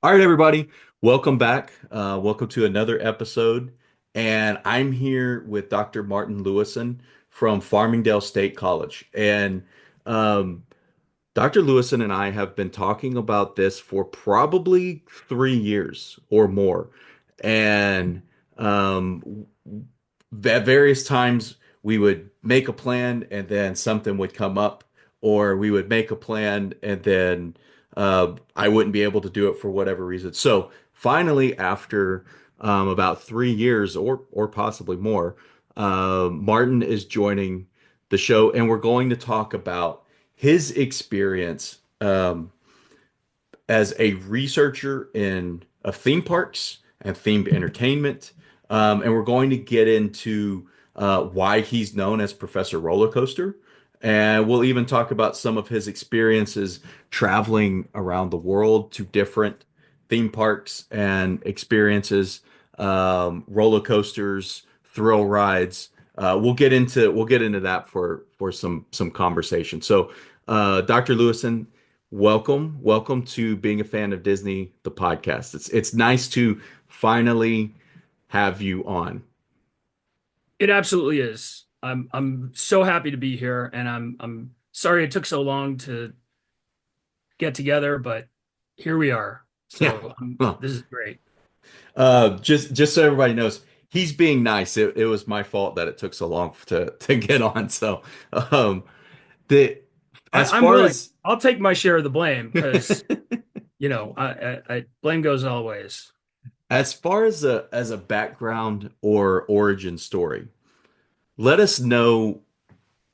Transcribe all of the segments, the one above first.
All right, everybody, welcome back. Welcome to another episode. And I'm here with Dr. Martin Lewison from Farmingdale State College. And um, Dr. Lewison and I have been talking about this for probably 3 years or more. And at various times, we would make a plan and then something would come up, or we would make a plan and then I wouldn't be able to do it for whatever reason. So finally, after about 3 years or possibly more, Martin is joining the show, and we're going to talk about his experience as a researcher in theme parks and themed entertainment. And we're going to get into why he's known as Professor Roller Coaster. And we'll even talk about some of his experiences traveling around the world to different theme parks and experiences, roller coasters, thrill rides. We'll get into that for some conversation. So, Dr. Lewison, welcome to being a fan of Disney, the podcast. It's nice to finally have you on. It absolutely is. I'm so happy to be here, and I'm sorry it took so long to get together, but here we are. Yeah. So Well, this is great. just so everybody knows, he's being nice. It was my fault that it took so long to get on. So, um, the as I'm far willing. as I'll take my share of the blame because I blame goes always. as far as a background or origin story, let us know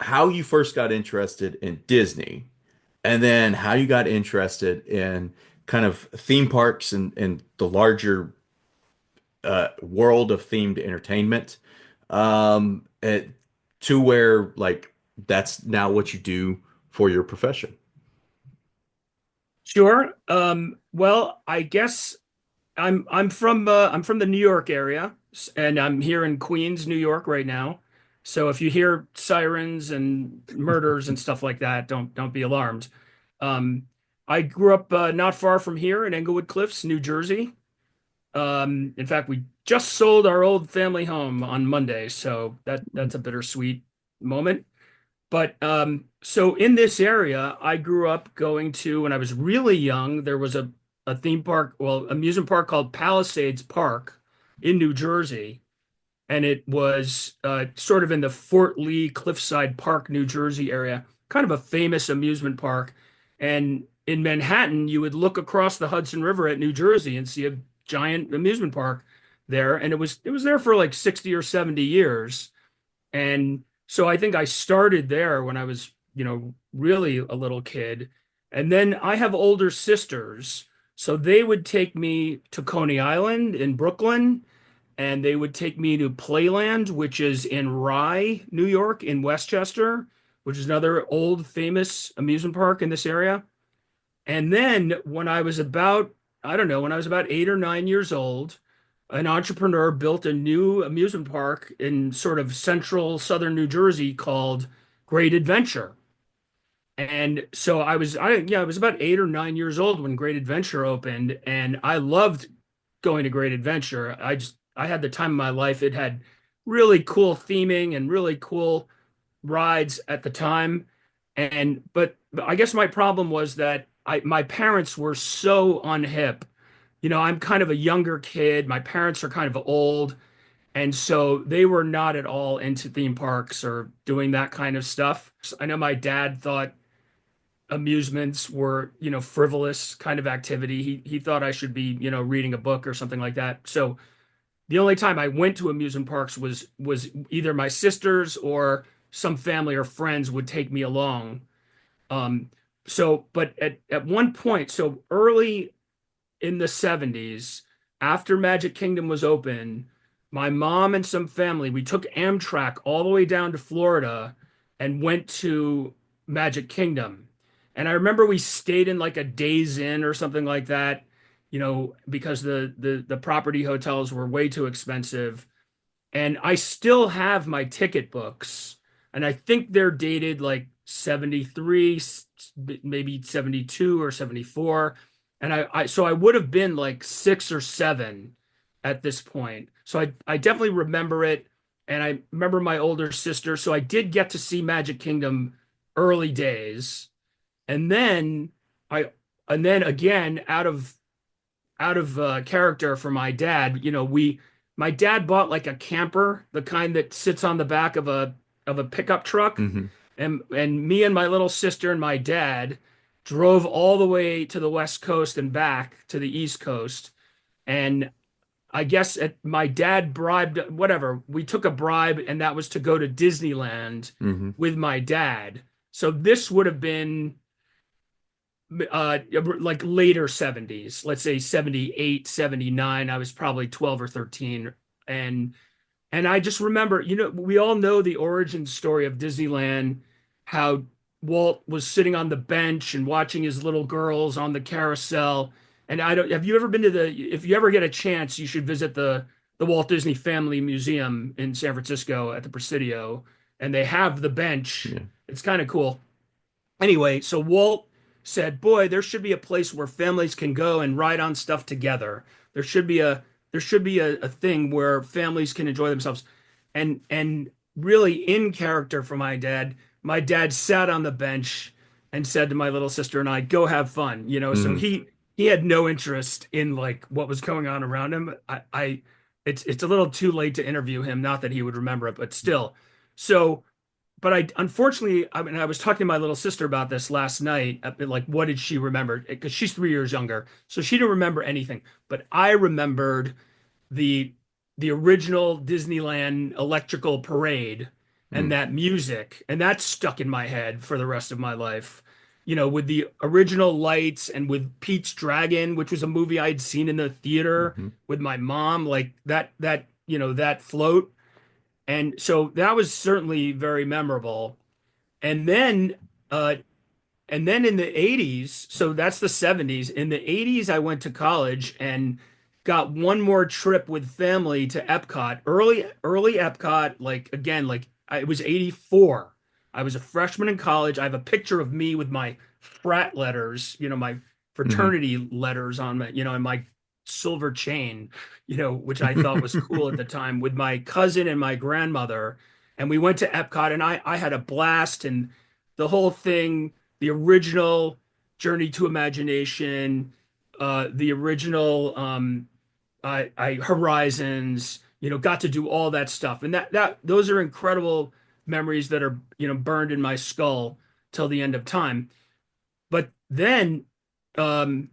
how you first got interested in Disney, and then how you got interested in kind of theme parks and the larger world of themed entertainment, it, to where like that's now what you do for your profession. Sure. Well, I guess I'm from the New York area, and I'm here in Queens, New York right now. So if you hear sirens and murders and stuff like that, don't be alarmed. Um, I grew up not far from here in Englewood Cliffs, New Jersey. In fact, we just sold our old family home on Monday, so that's a bittersweet moment. But so in this area, I grew up going to, when I was really young, there was a theme park, well, amusement park called Palisades Park in New Jersey. And it was sort of in the Fort Lee Cliffside Park, New Jersey area, kind of a famous amusement park. And in Manhattan, you would look across the Hudson River at New Jersey and see a giant amusement park there. And it was there for like 60 or 70 years. And so I think I started there when I was, really a little kid. And then I have older sisters. So they would take me to Coney Island in Brooklyn, and they would take me to Playland, which is in Rye, New York, in Westchester, which is another old famous amusement park in this area. And then when I was about, I don't know, when I was about 8 or 9 years old, an entrepreneur built a new amusement park in sort of central southern New Jersey called Great Adventure. And so I was about 8 or 9 years old when Great Adventure opened, and I loved going to Great Adventure. I had the time of my life. It had really cool theming and really cool rides at the time. And but I guess my problem was that my parents were so unhip. I'm kind of a younger kid. My parents are kind of old, and so they were not at all into theme parks or doing that kind of stuff. I know my dad thought amusements were, frivolous kind of activity. He thought I should be, reading a book or something like that. So the only time I went to amusement parks was either my sisters or some family or friends would take me along. Um, but at one point, so early in the 70s, after Magic Kingdom was open, my mom and some family, we took Amtrak all the way down to Florida and went to Magic Kingdom. And I remember we stayed in like a Days Inn or something like that, because the property hotels were way too expensive. And I still have my ticket books, and I think they're dated like 73, maybe 72 or 74. And so I would have been like 6 or 7 at this point. So I definitely remember it. And I remember my older sister. So I did get to see Magic Kingdom early days. And then I, and then again, out of character for my dad, my dad bought like a camper, the kind that sits on the back of a pickup truck. Hmm. And me and my little sister and my dad drove all the way to the West Coast and back to the East Coast. And I guess my dad bribed, whatever, we took a bribe, and that was to go to Disneyland Hmm. with my dad. So this would have been like later 70s, let's say 78, 79. I was probably 12 or 13. And and I just remember, we all know the origin story of Disneyland, how Walt was sitting on the bench and watching his little girls on the carousel. And I don't, have you ever been to if you ever get a chance, you should visit the Walt Disney Family Museum in San Francisco at the Presidio. And they have the bench. Yeah. It's kind of cool. Anyway, so Walt said, "Boy, there should be a place where families can go and ride on stuff together. There should be a a thing where families can enjoy themselves." And really in character for my dad sat on the bench and said to my little sister and I, "Go have fun." So Hmm. he had no interest in like what was going on around him. It's a little too late to interview him, not that he would remember it, but still. So but I unfortunately, I mean, I was talking to my little sister about this last night. Like, what did she remember? Because she's 3 years younger, so she didn't remember anything. But I remembered the the original Disneyland electrical parade and that music, and that stuck in my head for the rest of my life. With the original lights and with Pete's Dragon, which was a movie I'd seen in the theater Hmm. with my mom, like that float. And so that was certainly very memorable. And then uh and then in the 80s, so that's the 70s. In the 80s, I went to college and got one more trip with family to Epcot. Early Epcot, like again, it was 84. I was a freshman in college. I have a picture of me with my frat letters, my Hmm. fraternity letters on my, and my silver chain, which I thought was cool at the time with my cousin and my grandmother. And we went to Epcot and I had a blast and the whole thing, the original Journey to Imagination, the original Horizons, got to do all that stuff, and that those are incredible memories that are burned in my skull till the end of time. But um,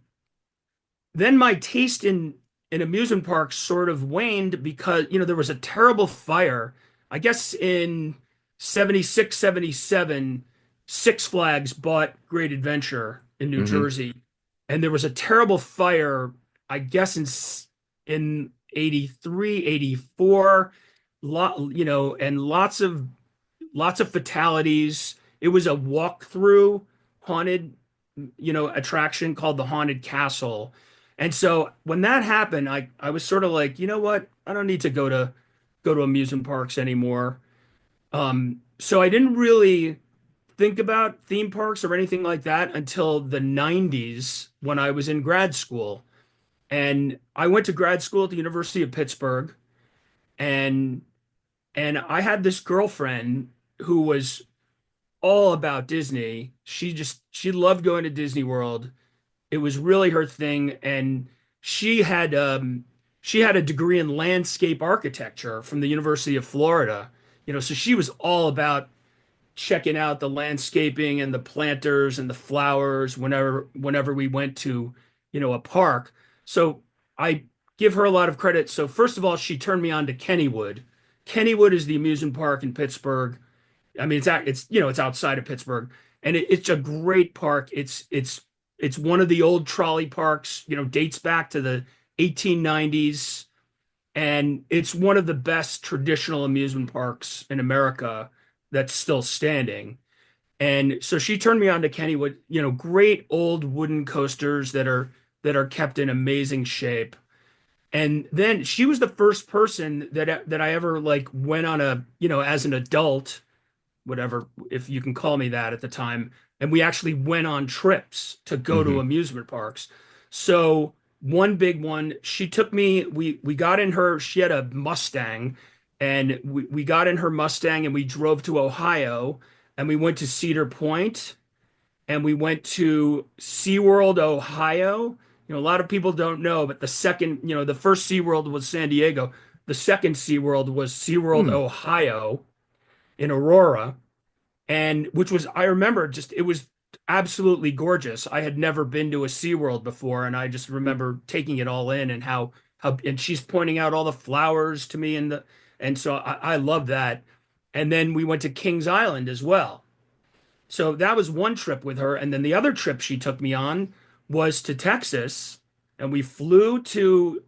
then my taste in amusement parks sort of waned because there was a terrible fire, I guess in 76, 77. Six Flags bought Great Adventure in New Hmm. Jersey, and there was a terrible fire, I guess in 83, 84. And lots of fatalities. It was a walkthrough haunted, attraction called the Haunted Castle. And so when that happened, I was sort of like, you know what? I don't need to go to amusement parks anymore. So I didn't really think about theme parks or anything like that until the 90s when I was in grad school. And I went to grad school at the University of Pittsburgh, and I had this girlfriend who was all about Disney. She loved going to Disney World. It was really her thing, and she had um she had a degree in landscape architecture from the University of Florida. So she was all about checking out the landscaping and the planters and the flowers whenever we went to, a park. So I give her a lot of credit. So first of all, she turned me on to Kennywood. Kennywood is the amusement park in Pittsburgh. I mean, it's outside of Pittsburgh, and it's a great park. It's one of the old trolley parks. Dates back to the 1890s, and it's one of the best traditional amusement parks in America that's still standing. And so she turned me on to Kennywood. Great old wooden coasters that are kept in amazing shape. And then she was the first person that I ever like went on as an adult, whatever, if you can call me that at the time. And we actually went on trips to go to Hmm. amusement parks. So one big one, she took me, we got in her, she had a Mustang, and we got in her Mustang and we drove to Ohio and we went to Cedar Point and we went to SeaWorld, Ohio. You know, a lot of people don't know, but the second, the first SeaWorld was San Diego. The second SeaWorld was SeaWorld, Hmm. Ohio in Aurora. And which was, I remember just, it was absolutely gorgeous. I had never been to a SeaWorld before, and I just remember taking it all in and and she's pointing out all the flowers to me and so I love that. And then we went to Kings Island as well. So that was one trip with her. And then the other trip she took me on was to Texas, and we flew to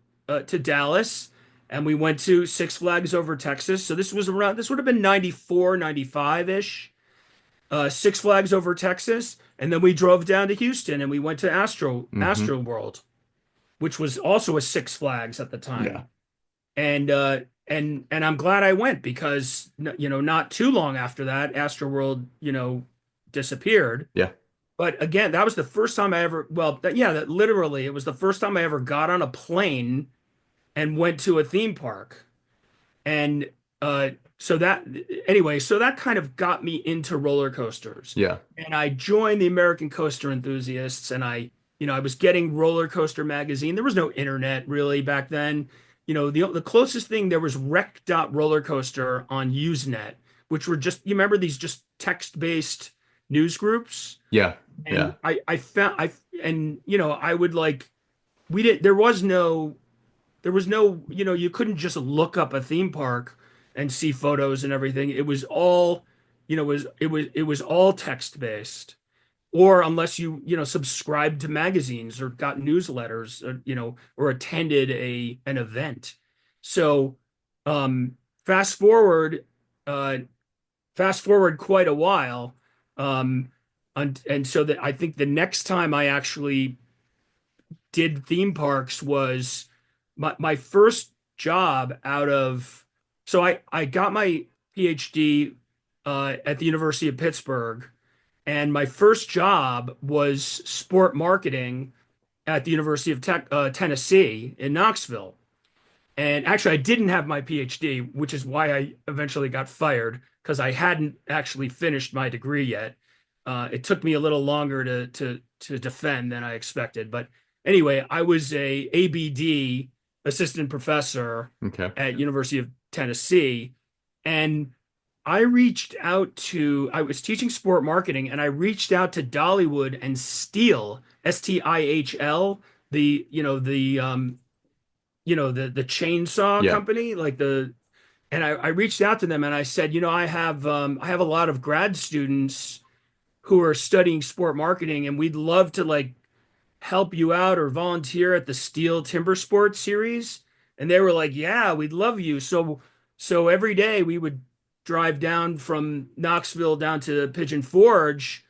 Dallas, and we went to Six Flags Over Texas. So this would have been 94, 95-ish. Six Flags Over Texas, and then we drove down to Houston and we went to Hmm. Astro World, which was also a Six Flags at the Yeah. time. And and I'm glad I went because not too long after that, Astro World, disappeared. Yeah. But again, that was the first time I ever, well, that literally it was the first time I ever got on a plane and went to a theme park. And uh, so that, anyway, so that kind of got me into roller coasters. Yeah. And I joined the American Coaster Enthusiasts, and I was getting Roller Coaster magazine. There was no internet really back then. The closest thing there was Rec. Roller Coaster on Usenet, which were just, you remember these just text-based news groups? Yeah. And Yeah. I found I and I would like we did there was no, you couldn't just look up a theme park and see photos and everything. It was all, it was all text based. Or unless subscribed to magazines or got newsletters, or attended an event. So, um, fast forward, uh, fast forward quite a while, and so that I think the next time I actually did theme parks was my first job out of so I got my PhD at the University of Pittsburgh, and my first job was sport marketing at the University of Tennessee in Knoxville. And actually, I didn't have my PhD, which is why I eventually got fired because I hadn't actually finished my degree yet. It took me a little longer to defend than I expected. But anyway, I was a ABD assistant professor Okay. at University of Tennessee, and I was teaching sport marketing, and I reached out to Dollywood and Steel, Stihl, the the chainsaw Yeah. company, and I reached out to them and I said, I have a lot of grad students who are studying sport marketing, and we'd love to help you out or volunteer at the Steel Timber Sports series. And they were like, yeah, we'd love you. So every day we would drive down from Knoxville down to Pigeon Forge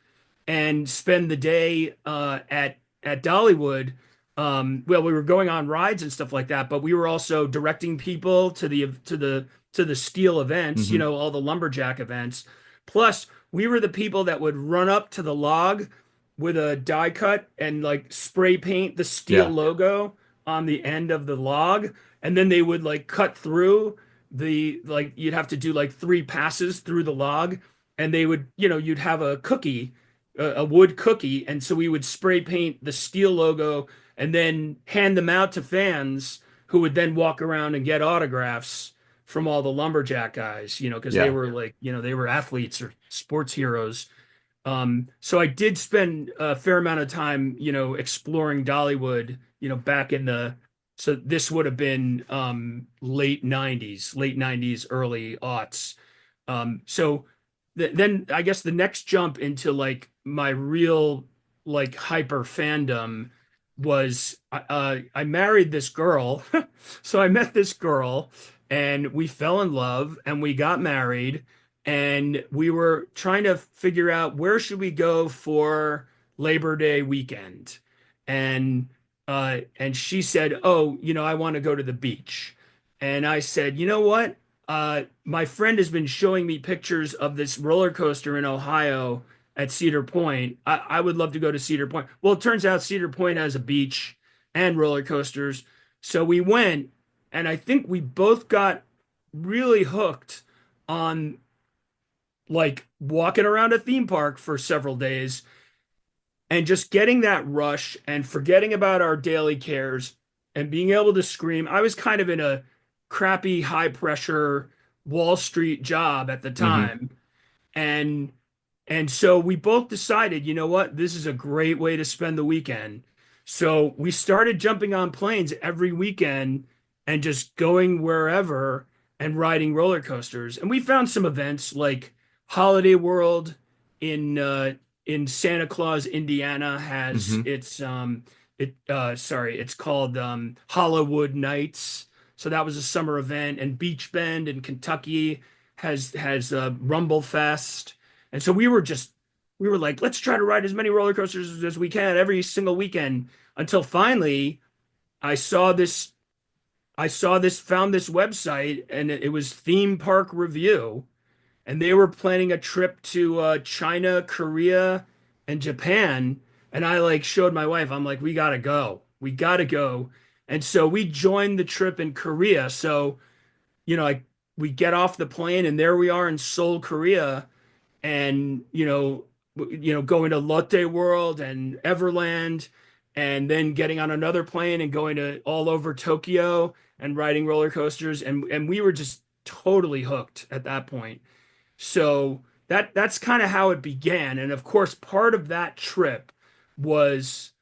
and spend the day at Dollywood. Well, we were going on rides and stuff like that, but we were also directing people to the steel events, Hmm. all the lumberjack events. Plus, we were the people that would run up to the log with a die cut and spray paint the steel Yeah. logo on the end of the log, and then they would cut through you'd have to do three passes through the log, and they would, you'd have a cookie, a wood cookie, and so we would spray paint the steel logo and then hand them out to fans who would then walk around and get autographs from all the lumberjack guys, because they Yeah. were they were athletes or sports heroes. So I did spend a fair amount of time, exploring Dollywood, back in so this would have been late 90s, early aughts. So then I guess the next jump into my real hyper fandom was I married this girl. So I met this girl and we fell in love and we got married, and we were trying to figure out where should we go for Labor Day weekend. And she said, "Oh, I want to go to the beach." And I said, "You know what? My friend has been showing me pictures of this roller coaster in Ohio at Cedar Point. I would love to go to Cedar Point." Well, it turns out Cedar Point has a beach, and roller coasters. So we went, and I think we both got really hooked on like walking around a theme park for several days and just getting that rush and forgetting about our daily cares and being able to scream. I was kind of in a crappy, high pressure Wall Street job at the Hmm. time. And so we both decided, you know what, this is a great way to spend the weekend. So we started jumping on planes every weekend and just going wherever and riding roller coasters. And we found some events like Holiday World in Santa Claus, Indiana has Hmm. it's called Hollywood Nights. So that was a summer event, and Beach Bend in Kentucky has Rumble Fest. And so we were like, let's try to ride as many roller coasters as we can every single weekend until finally I saw this found this website, and it was Theme Park Review, and they were planning a trip to China, Korea, and Japan. And I like showed my wife, I'm like, we gotta go. We gotta go. And so we joined the trip in Korea. So, like we get off the plane and there we are in Seoul, Korea, and going to Lotte World and Everland, and then getting on another plane and going to all over Tokyo and riding roller coasters, and we were just totally hooked at that point. So that's kind of how it began. And of course, part of that trip was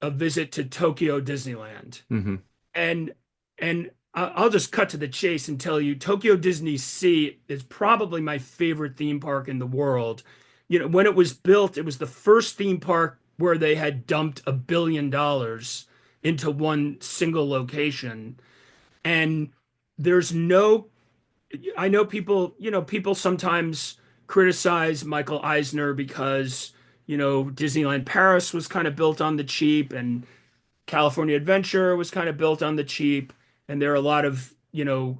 a visit to Tokyo Disneyland. Hmm. And I'll just cut to the chase and tell you, Tokyo Disney Sea is probably my favorite theme park in the world. When it was built, it was the first theme park where they had dumped $1 billion into one single location. And there's no, I know people sometimes criticize Michael Eisner because, Disneyland Paris was kind of built on the cheap, and California Adventure was kind of built on the cheap, and there are a lot of you know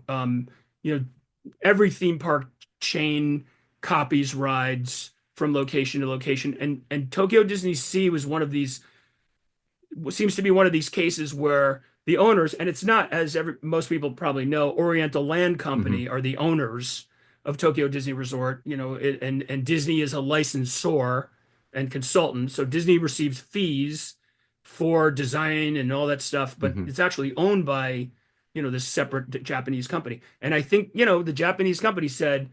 every theme park chain copies rides from location to location, and Tokyo Disney Sea was one of these seems to be one of these cases where the owners, and it's not, as most people probably know, Oriental Land Hmm. Company are the owners of Tokyo Disney Resort, and Disney is a licensor and consultant. So Disney receives fees for design and all that stuff, but Hmm. it's actually owned by, this separate Japanese company. And I think, the Japanese company said,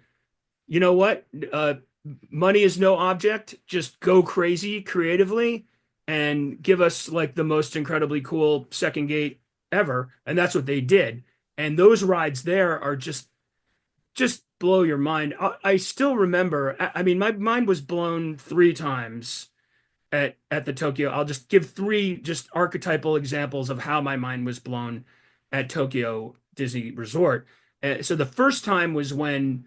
you know what? Money is no object. Just go crazy creatively and give us like the most incredibly cool second gate ever. And that's what they did. And those rides there are just blow your mind. I still remember. I mean, my mind was blown 3 times at the Tokyo. I'll just give three just archetypal examples of how my mind was blown at Tokyo Disney Resort. So the first time was when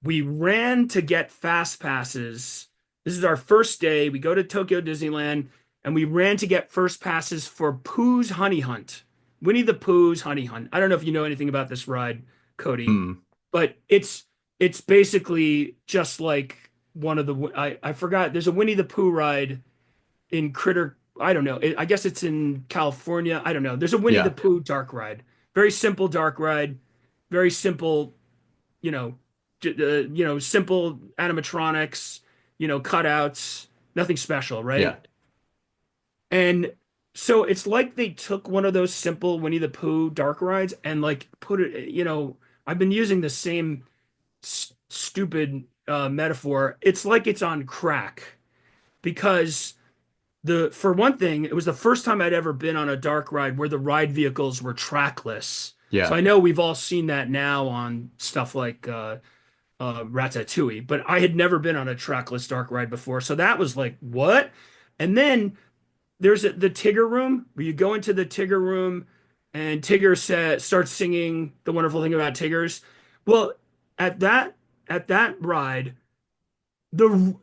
we ran to get fast passes. This is our first day. We go to Tokyo Disneyland and we ran to get first passes for Pooh's Honey Hunt. Winnie the Pooh's Honey Hunt. I don't know if you know anything about this ride, Cody, Hmm. but it's basically just like one of the I forgot. There's a Winnie the Pooh ride in Critter. I don't know. I guess it's in California. I don't know. There's a Winnie the Yeah. Pooh dark ride. Very simple dark ride. Very simple. You know, simple animatronics. Cutouts. Nothing special, Yeah. right? And so it's like they took one of those simple Winnie the Pooh dark rides and like put it. I've been using the same stupid metaphor. It's like it's on crack because for one thing, it was the first time I'd ever been on a dark ride where the ride vehicles were trackless. So Yeah. I know we've all seen that now on stuff like Ratatouille, but I had never been on a trackless dark ride before. So that was like, what? And then there's the Tigger room where you go into the Tigger room and starts singing The Wonderful Thing About Tiggers. Well, at that at that ride, the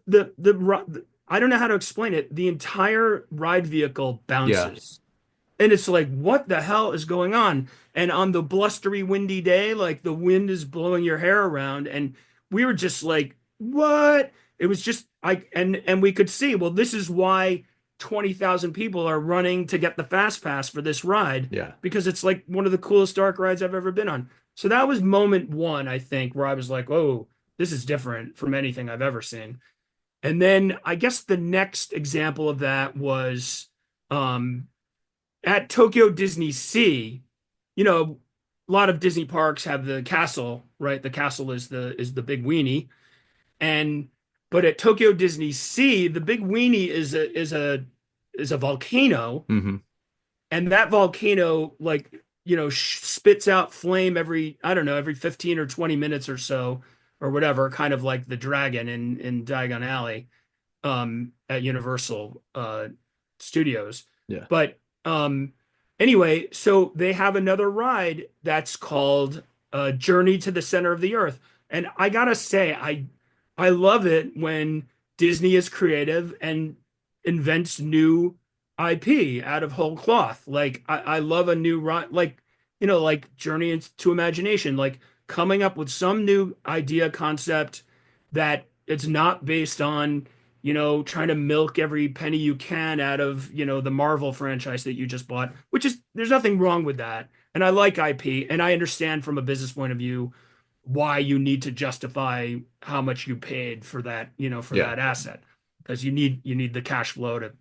I don't know how to explain it. The entire ride vehicle Yeah. bounces. And it's like, what the hell is going on? And on the blustery, windy day, like the wind is blowing your hair around. And we were just like, what? It was just I and we could see, well, this is why 20,000 people are running to get the fast pass for this ride Yeah. because it's like one of the coolest dark rides I've ever been on. So that was moment one, I think, where I was like, oh, this is different from anything I've ever seen. And then I guess the next example of that was um, at Tokyo Disney Sea. You know, a lot of Disney parks have the castle, right? The castle is the big weenie, and but at Tokyo Disney Sea, the big weenie is a volcano, Hmm. and that volcano spits out flame every, I don't know, every 15 or 20 minutes or so or whatever, kind of like the dragon in Diagon Alley at Universal Studios. Yeah. But um, anyway, so they have another ride that's called Journey to the Center of the Earth, and I gotta say, I love it when Disney is creative and invents new IP out of whole cloth. Like I love a new ride, like like Journey into Imagination, like coming up with some new idea concept that it's not based on trying to milk every penny you can out of, the Marvel franchise that you just bought, which is, there's nothing wrong with that. And I like IP, and I understand from a business point of view why you need to justify how much you paid for that, for Yeah. that asset, because you need the cash flow to,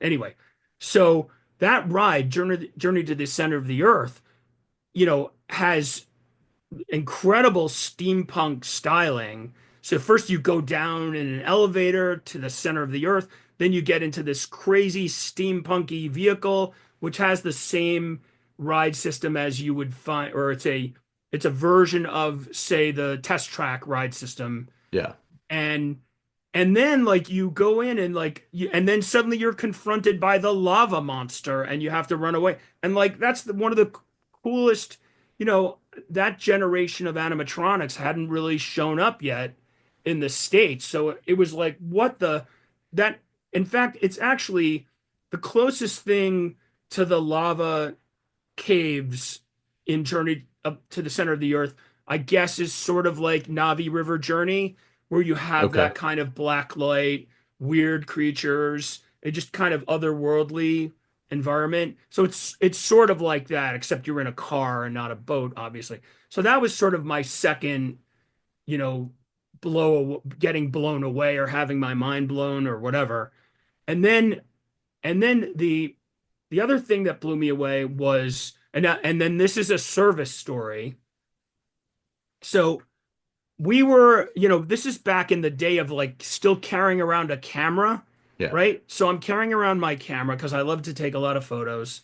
anyway. So that ride, Journey to the Center of the Earth, has incredible steampunk styling. So first you go down in an elevator to the center of the earth, then you get into this crazy steampunky vehicle, which has the same ride system as you would find, or it's a version of, say, the test track ride system. Yeah. and and then like you go in and and then suddenly you're confronted by the lava monster and you have to run away, and like that's one of the coolest, you know that generation of animatronics hadn't really shown up yet in the States. So it was like, what the that in fact it's actually the closest thing to the lava caves in Journey up to the Center of the Earth, I guess, is sort of like Navi River Journey, where you have Okay. that kind of black light, weird creatures, and just kind of otherworldly environment. So it's sort of like that, except you're in a car and not a boat, obviously. So that was sort of my second, you know, getting blown away or having my mind blown or whatever. And then the other thing that blew me away was, and then this is a service story. So we were, this is back in the day of like still carrying around a camera, Yeah. right? So I'm carrying around my camera because I love to take a lot of photos.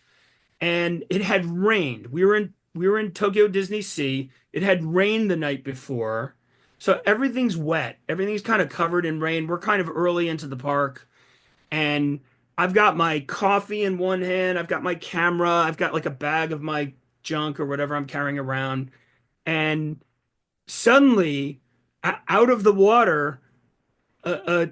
And it had rained. We were in Tokyo Disney Sea. It had rained the night before. So everything's wet. Everything's kind of covered in rain. We're kind of early into the park. And I've got my coffee in one hand, I've got my camera, I've got like a bag of my junk or whatever I'm carrying around. And suddenly, out of the water, a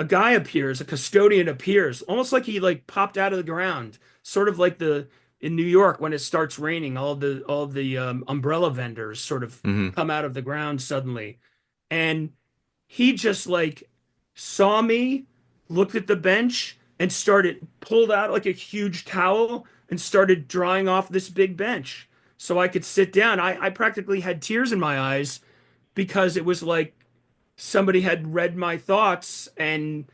guy appears, a custodian appears, almost like he like popped out of the ground, sort of like the in New York when it starts raining, all the umbrella vendors sort of Hmm. come out of the ground suddenly. And he just like saw me, looked at the bench, and pulled out like a huge towel and started drying off this big bench so I could sit down. I practically had tears in my eyes because it was like somebody had read my thoughts and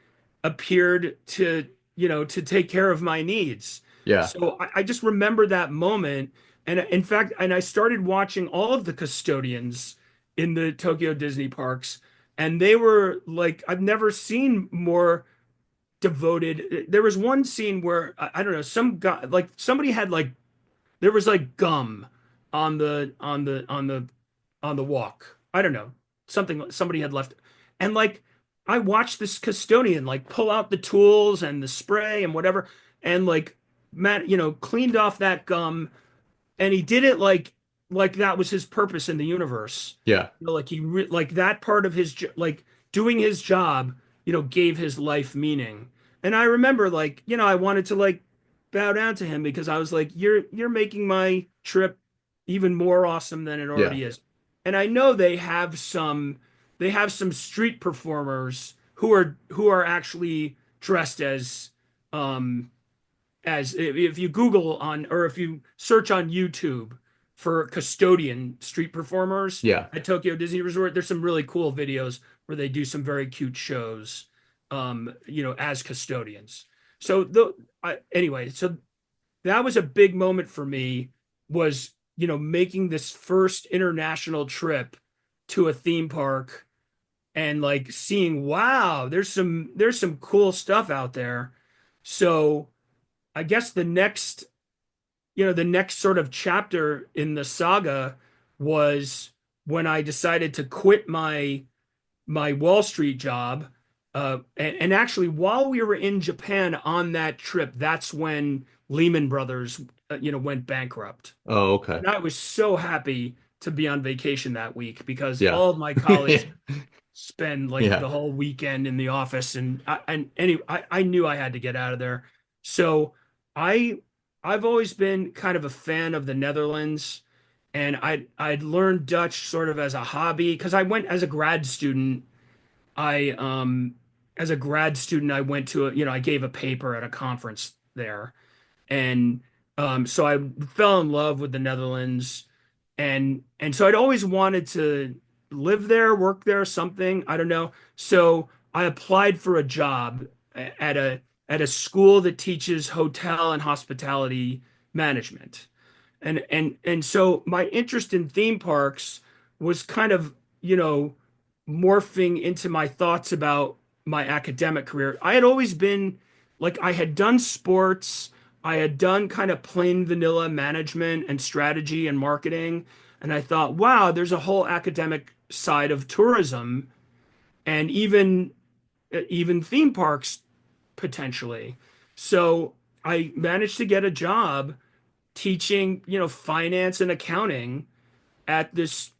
appeared to take care of my needs. Yeah. So I just remember that moment. And in fact, and I started watching all of the custodians in the Tokyo Disney parks, and they were like, I've never seen more devoted. There was one scene where I don't know, some guy, like somebody had like, there was like gum on the walk. I don't know. Somebody had left. And like I watched this custodian like pull out the tools and the spray and whatever, and like Matt, cleaned off that gum, and he did it like that was his purpose in the universe. Yeah. Like like that part of like doing his job, gave his life meaning. And I remember like, I wanted to like bow down to him because I was like, you're making my trip even more awesome than it Yeah. already is. And I know they have some street performers who are actually dressed as um, as if you Google on or if you search on YouTube for custodian street performers Yeah. at Tokyo Disney Resort, there's some really cool videos where they do some very cute shows, as custodians. So anyway, so that was a big moment for me was, making this first international trip to a theme park and like seeing, wow, there's some cool stuff out there. So I guess the next sort of chapter in the saga was when I decided to quit my Wall Street job. And actually, while we were in Japan on that trip, that's when Lehman Brothers, went bankrupt. Oh, okay. And I was so happy to be on vacation that week because Yeah. all of my Yeah. colleagues spend like Yeah. the whole weekend in the office, and anyway, I knew I had to get out of there. So I I've always been kind of a fan of the Netherlands, and I'd learned Dutch sort of as a hobby because I went as a grad student. I As a grad student I went to I gave a paper at a conference there, and so I fell in love with the Netherlands, and so I'd always wanted to live there, work there, something, I don't know. So I applied for a job at a school that teaches hotel and hospitality management. And so my interest in theme parks was kind of, you know, morphing into my thoughts about my academic career. I had always been like I had done sports, I had done kind of plain vanilla management and strategy and marketing, and I thought, wow, there's a whole academic side of tourism and even theme parks potentially. So I managed to get a job teaching, finance and accounting at this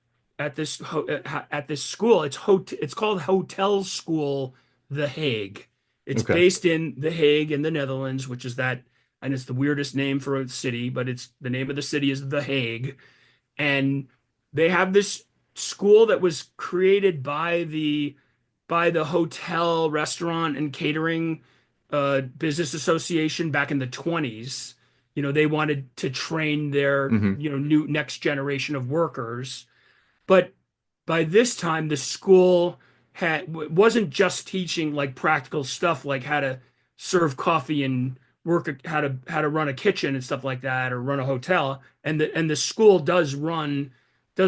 school. It's called Hotel School The Hague. It's Okay. based in The Hague in the Netherlands, which is that, and it's the weirdest name for a city, but it's the name of the city is The Hague. And they have this school that was created by the hotel, restaurant, and catering business association back in the 20s. They wanted to train their, Hmm. new next generation of workers. But by this time, the school wasn't just teaching like practical stuff like how to serve coffee and how to run a kitchen and stuff like that, or run a hotel. And the school does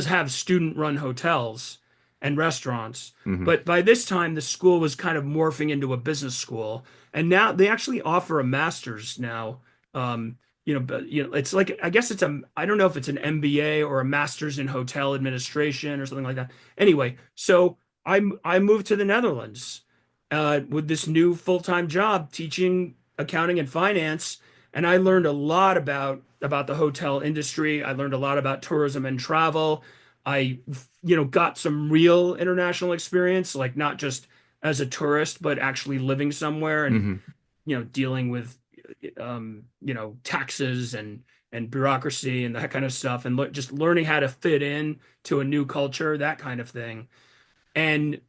have student run hotels and restaurants. Hmm. But by this time, the school was kind of morphing into a business school, and now they actually offer a master's now. But it's like I guess I don't know if it's an MBA or a master's in hotel administration or something like that. Anyway, so I moved to the Netherlands with this new full-time job teaching accounting and finance, and I learned a lot about the hotel industry. I learned a lot about tourism and travel. I, got some real international experience, like not just as a tourist, but actually living somewhere and, Hmm. dealing with, taxes and bureaucracy and that kind of stuff, and just learning how to fit in to a new culture, that kind of thing. And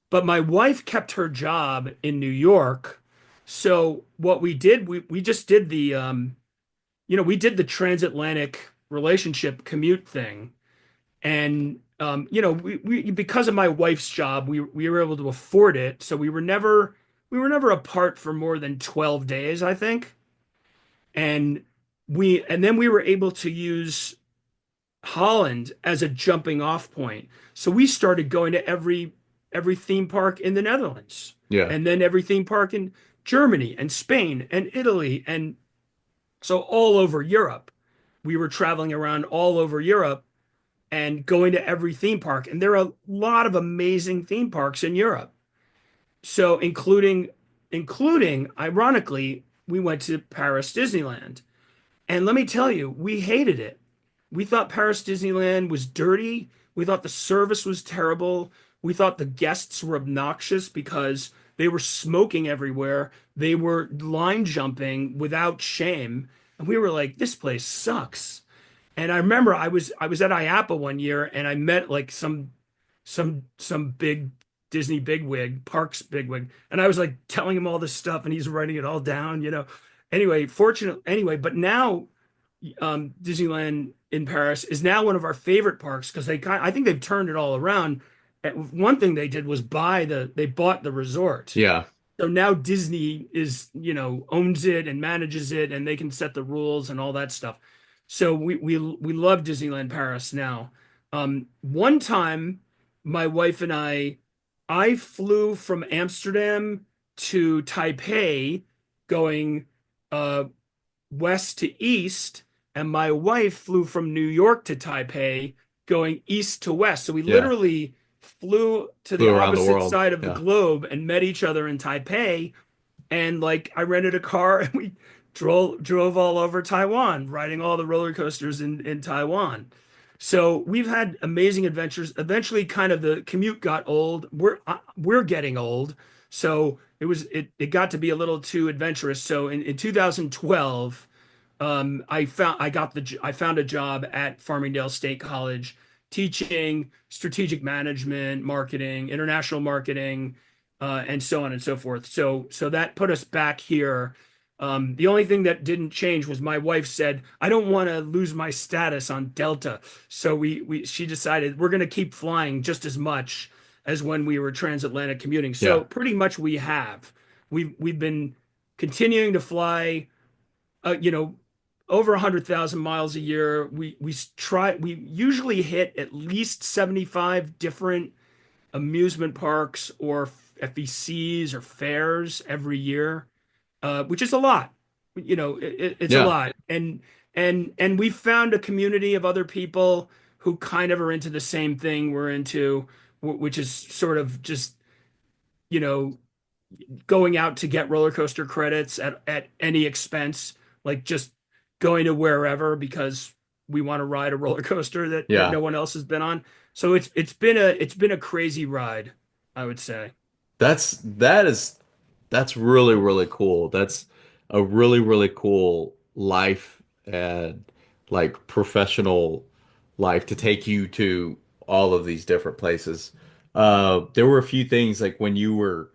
but my wife kept her job in New York. So what we did, we just did we did the transatlantic relationship commute thing. And we because of my wife's job, we were able to afford it. So we were never apart for more than 12 days, I think. And then we were able to use Holland as a jumping off point. So we started going to every theme park in the Netherlands, Yeah. and then every theme park in Germany and Spain and Italy, and so all over Europe. We were traveling around all over Europe and going to every theme park. And there are a lot of amazing theme parks in Europe. So including ironically, we went to Paris Disneyland. And let me tell you, we hated it. We thought Paris Disneyland was dirty. We thought the service was terrible. We thought the guests were obnoxious because they were smoking everywhere. They were line jumping without shame. And we were like, this place sucks. And I remember I was at IAPA one year and I met like some big Disney bigwig, Parks bigwig, and I was like telling him all this stuff, and he's writing it all down, you know. Anyway, but now Disneyland in Paris is now one of our favorite parks because I think they've turned it all around. And one thing they did was they bought the resort. Yeah. So now Disney is, you know, owns it and manages it, and they can set the rules and all that stuff. So we love Disneyland Paris now. One time, my wife and I flew from Amsterdam to Taipei, going uh, west to east, and my wife flew from New York to Taipei, going east to west. So we Yeah. literally flew to the Flew around the opposite world. side of the Yeah. globe and met each other in Taipei. And like I rented a car and we drove all over Taiwan, riding all the roller coasters in Taiwan. So we've had amazing adventures. Eventually, kind of the commute got old. We're getting old, so it got to be a little too adventurous. So in 2012, I found a job at Farmingdale State College teaching strategic management, marketing, international marketing, and so on and so forth. So that put us back here. The only thing that didn't change was my wife said, "I don't want to lose my status on Delta." So she decided we're going to keep flying just as much as when we were transatlantic commuting. So Yeah. pretty much we have. We've been continuing to fly, you know, over 100,000 miles a year. We usually hit at least 75 different amusement parks or FECs or fairs every year, which is a lot. You know, it's a Yeah. lot. And we found a community of other people who kind of are into the same thing we're into, which is sort of just, you know, going out to get roller coaster credits at any expense, like just going to wherever because we want to ride a roller coaster that Yeah. no one else has been on. So it's been a crazy ride, I would say. That is that's really, really cool. That's a really, really cool life and like professional life to take you to all of these different places. There were a few things like when you were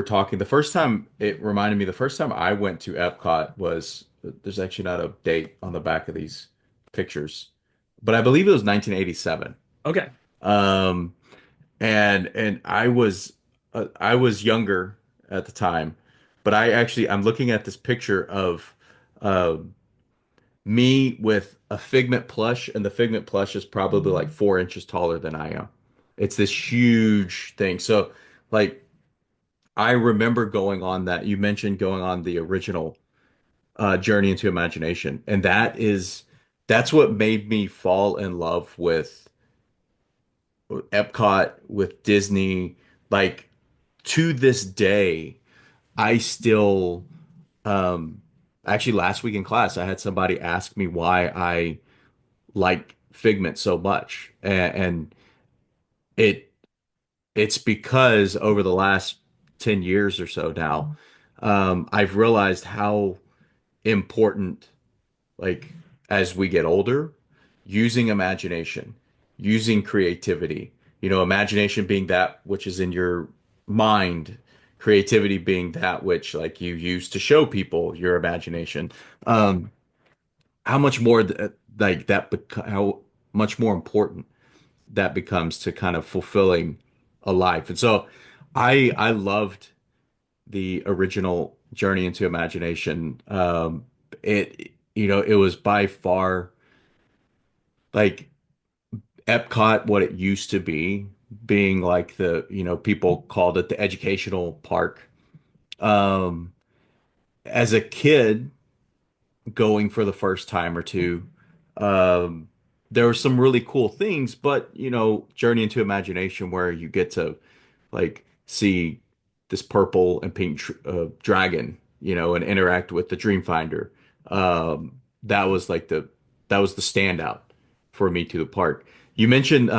talking, the first time it reminded me, the first time I went to Epcot was there's actually not a date on the back of these pictures, but I believe it was 1987. Okay. Um, and I was younger at the time, but I'm looking at this picture of um me with a Figment plush, and the Figment plush is probably like 4 inches taller than I am. It's this huge thing. So like I remember going on that. You mentioned going on the original Journey into Imagination, and that's what made me fall in love with Epcot, with Disney. Like to this day, I still um actually last week in class I had somebody ask me why I like Figment so much. And it it's because over the last 10 years or so now, I've realized how important, like as we get older, using imagination, using creativity, imagination being that which is in your mind, creativity being that which like you use to show people your imagination. Um, how much more like how much more important that becomes to kind of fulfilling a life. And so I loved the original Journey into Imagination. It was by far like Epcot, what it used to be, being like people called it the educational park. Um, as a kid going for the first time or two, um, there were some really cool things, but Journey into Imagination where you get to like see this purple and pink dragon, and interact with the Dreamfinder. That was like that was the standout for me to the park. You mentioned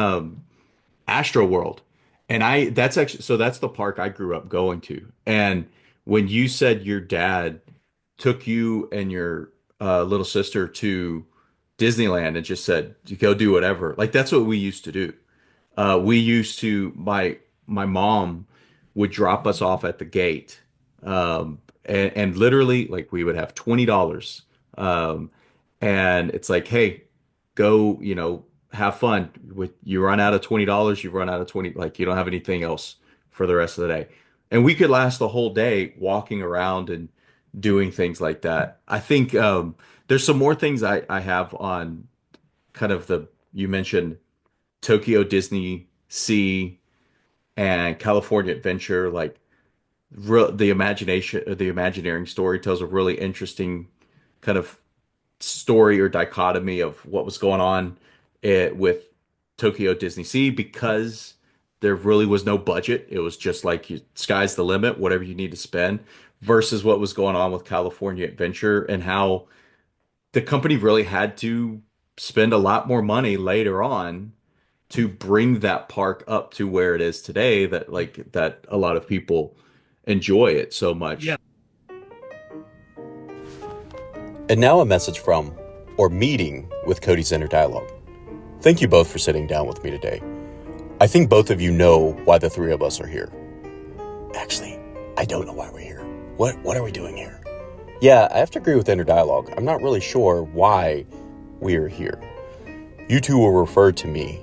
Astro World, and I that's actually so that's the park I grew up going to. And when you said your dad took you and your little sister to Disneyland and just said, go do whatever, like that's what we used to do. We used to, my my mom would drop us off at the gate. And literally, like, we would have $20. Um, and it's like, hey, go, have fun. With you run out of $20, you run out of 20, like you don't have anything else for the rest of the day. And we could last the whole day walking around and doing things like that. I think there's some more things I have on kind of you mentioned Tokyo Disney Sea and California Adventure, like the the Imagineering story tells a really interesting kind of story or dichotomy of what was going on with Tokyo Disney Sea because there really was no budget. It was just like sky's the limit, whatever you need to spend, versus what was going on with California Adventure and how the company really had to spend a lot more money later on to bring that park up to where it is today that a lot of people enjoy it so Yeah. much. And now a message from, or meeting with Cody's Inner Dialogue. Thank you both for sitting down with me today. I think both of you know why the three of us are here. Actually, I don't know why we're here. What are we doing here? Yeah, I have to agree with Inner Dialogue. I'm not really sure why we're here. You two were referred to me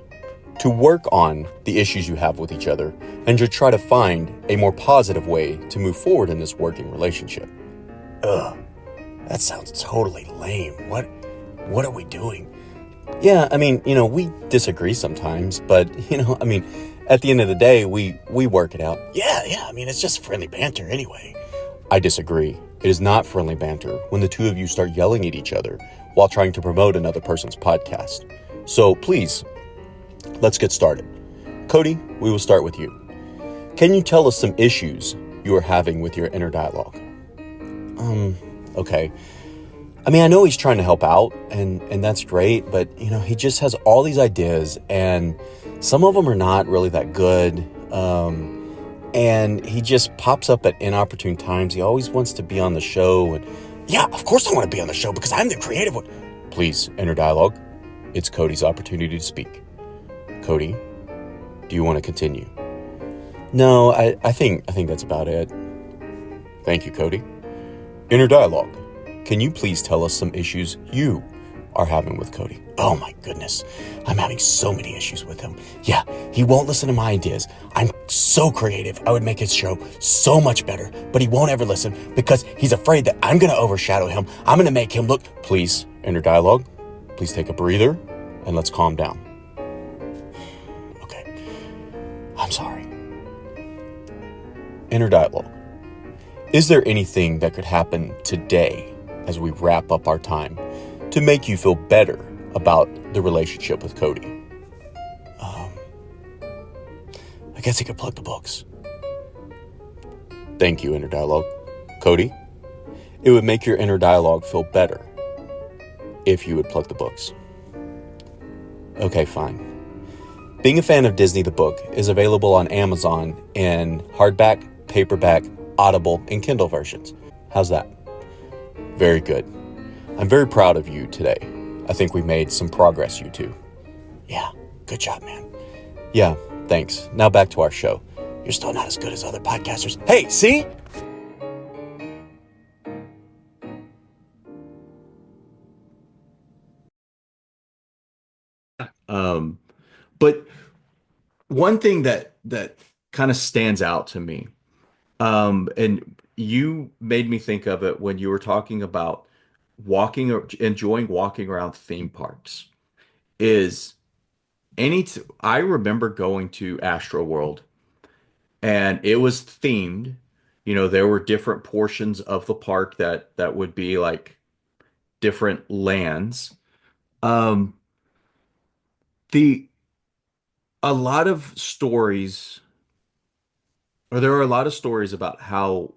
to work on the issues you have with each other and to try to find a more positive way to move forward in this working relationship. Ugh, that sounds totally lame. What are we doing? Yeah, I mean, we disagree sometimes, but, at the end of the day, we work it out. Yeah, I mean, it's just friendly banter anyway. I disagree. It is not friendly banter when the two of you start yelling at each other while trying to promote another person's podcast. So please, let's get started. Cody, we will start with you. Can you tell us some issues you are having with your inner dialogue? Okay. I mean, I know he's trying to help out, and that's great, but, he just has all these ideas, and some of them are not really that good, and he just pops up at inopportune times. He always wants to be on the show, and yeah, of course I want to be on the show, because I'm the creative one. Please, inner dialogue. It's Cody's opportunity to speak. Cody, do you want to continue? No, I think that's about it. Thank you, Cody. Inner dialogue. Can you please tell us some issues you are having with Cody? Oh my goodness. I'm having so many issues with him. Yeah, he won't listen to my ideas. I'm so creative. I would make his show so much better, but he won't ever listen because he's afraid that I'm going to overshadow him. I'm going to make him look. Please, inner dialogue, please take a breather and let's calm down. Okay. I'm sorry. Inner dialogue. Is there anything that could happen today as we wrap up our time to make you feel better about the relationship with Cody? I guess he could plug the books. Thank you, inner dialogue. Cody, it would make your inner dialogue feel better if you would plug the books. Okay, fine. Being a fan of Disney the Book is available on Amazon in hardback, paperback, Audible, and Kindle versions. How's that? Very good. I'm very proud of you today. I think we made some progress, you two. Yeah, good job, man. Yeah, thanks. Now back to our show. You're still not as good as other podcasters. Hey, see? Um, but one thing that kind of stands out to me, and you made me think of it when you were talking about walking or enjoying walking around theme parks, is I remember going to Astro World and it was themed. There were different portions of the park that would be like different lands. Um, the a lot of stories, or there are a lot of stories about how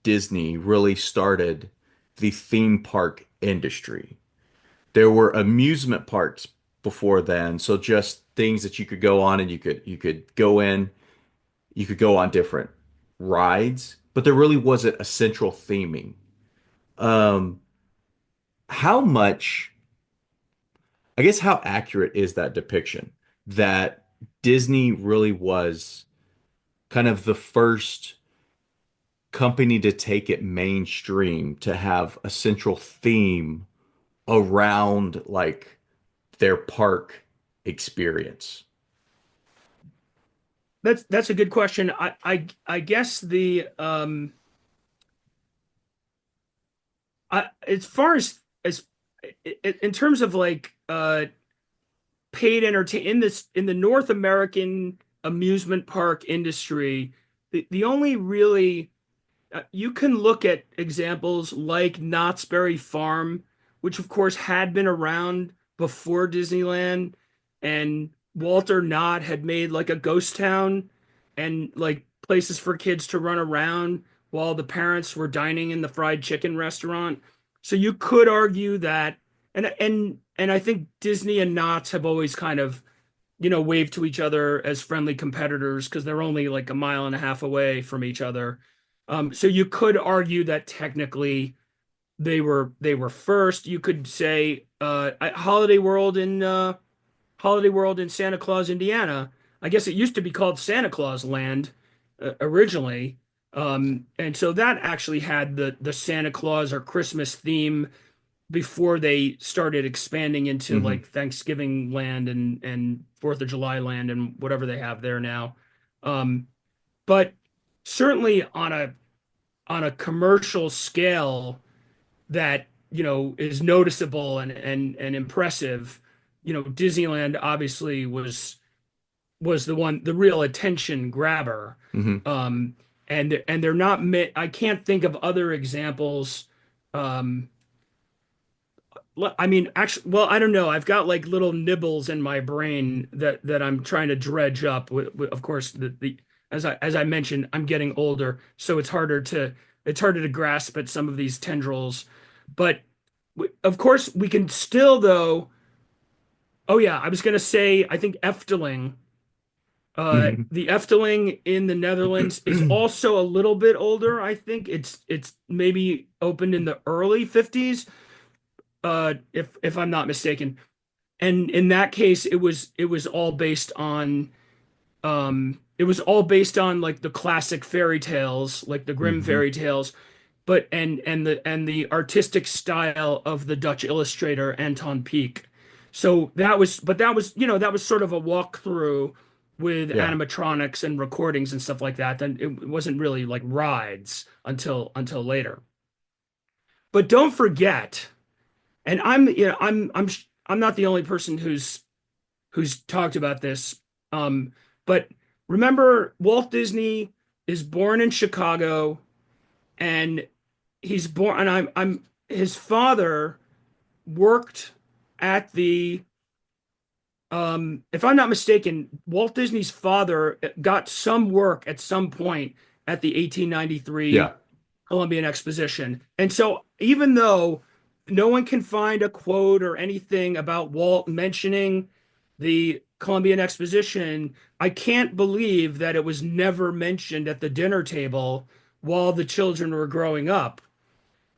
Disney really started the theme park industry. There were amusement parks before then, so just things that you could go on and you could go in, you could go on different rides, but there really wasn't a central theming. Um, how much, I guess, how accurate is that depiction that Disney really was kind of the first company to take it mainstream to have a central theme around like their park experience? That's a good question. I guess the as far as in terms of like paid entertain in this in the North American amusement park industry, the only really you can look at examples like Knott's Berry Farm, which of course had been around before Disneyland, and Walter Knott had made like a ghost town and like places for kids to run around while the parents were dining in the fried chicken restaurant. So you could argue that, and I think Disney and Knott's have always kind of waved to each other as friendly competitors because they're only like a mile and a half away from each other. So you could argue that technically they were first. You could say Holiday World in Santa Claus, Indiana. I guess it used to be called Santa Claus Land originally. And so that actually had the Santa Claus or Christmas theme before they started expanding into Hmm. like Thanksgiving land and Fourth of July land and whatever they have there now. Um, but certainly on a commercial scale that is noticeable and impressive, Disneyland obviously was the real attention grabber. Hmm. Um, and they're not I can't think of other examples. Um, I mean, actually, well, I don't know. I've got like little nibbles in my brain that I'm trying to dredge up. Of course, the as I mentioned, I'm getting older, so it's harder to grasp at some of these tendrils. But of course, we can still though. Oh yeah, I was gonna say I think Efteling. Hmm. The Efteling in the Netherlands is also a little bit older. I think it's maybe opened in the early 50s, if I'm not mistaken. And in that case, it was all based on like the classic fairy tales, like the Grimm Hmm. fairy tales, but and the artistic style of the Dutch illustrator Anton Pieck. So that was sort of a walkthrough with Yeah. animatronics and recordings and stuff like that. Then it wasn't really like rides until later. But don't forget, and I'm not the only person who's talked about this. But remember, Walt Disney is born in Chicago, and he's born, and I'm his father worked at the if I'm not mistaken, Walt Disney's father got some work at some point at the 1893 Yeah. Columbian Exposition. And so even though no one can find a quote or anything about Walt mentioning the Columbian Exposition, I can't believe that it was never mentioned at the dinner table while the children were growing up.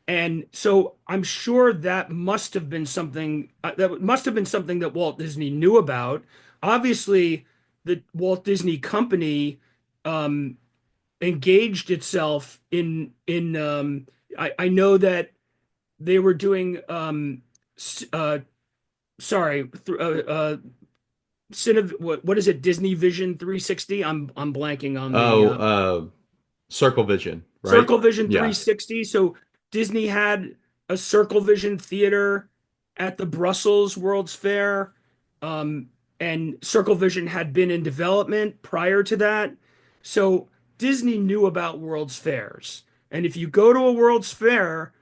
And so I'm sure that must have been something that Walt Disney knew about. Obviously, the Walt Disney Company um, engaged itself in I know that they were doing sorry what is it, Disney Vision 360. I'm blanking on the Oh, Circle Vision, right? Circle Vision Yeah. 360. So Disney had a Circle Vision theater at the Brussels World's Fair. Um, and Circle Vision had been in development prior to that. So Disney knew about World's Fairs. And if you go to a World's Fair,